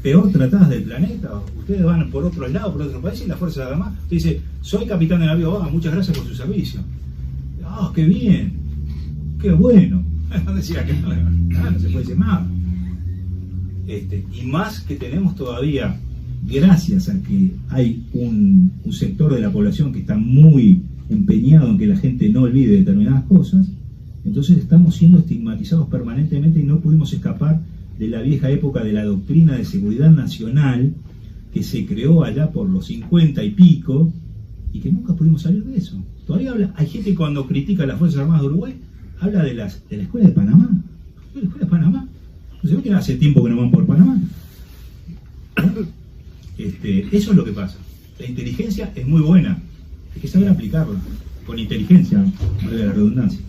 peor tratadas del planeta. Ustedes van por otro lado, por otro país, y las Fuerzas Armadas, usted dice, soy capitán de navío, muchas gracias por su servicio. Qué bien, qué bueno. No decía que no se puede decir nada. Y más que tenemos todavía, gracias a que hay un sector de la población que está muy empeñado en que la gente no olvide determinadas cosas, entonces estamos siendo estigmatizados permanentemente y no pudimos escapar de la vieja época de la doctrina de seguridad nacional que se creó allá por los 50 y pico y que nunca pudimos salir de eso. Todavía hay gente cuando critica a las Fuerzas Armadas de Uruguay, habla de la Escuela de Panamá. ¿La Escuela de Panamá? ¿No se ve que hace tiempo que no van por Panamá? Eso es lo que pasa. La inteligencia es muy buena, hay que saber aplicarla con inteligencia, valga la redundancia.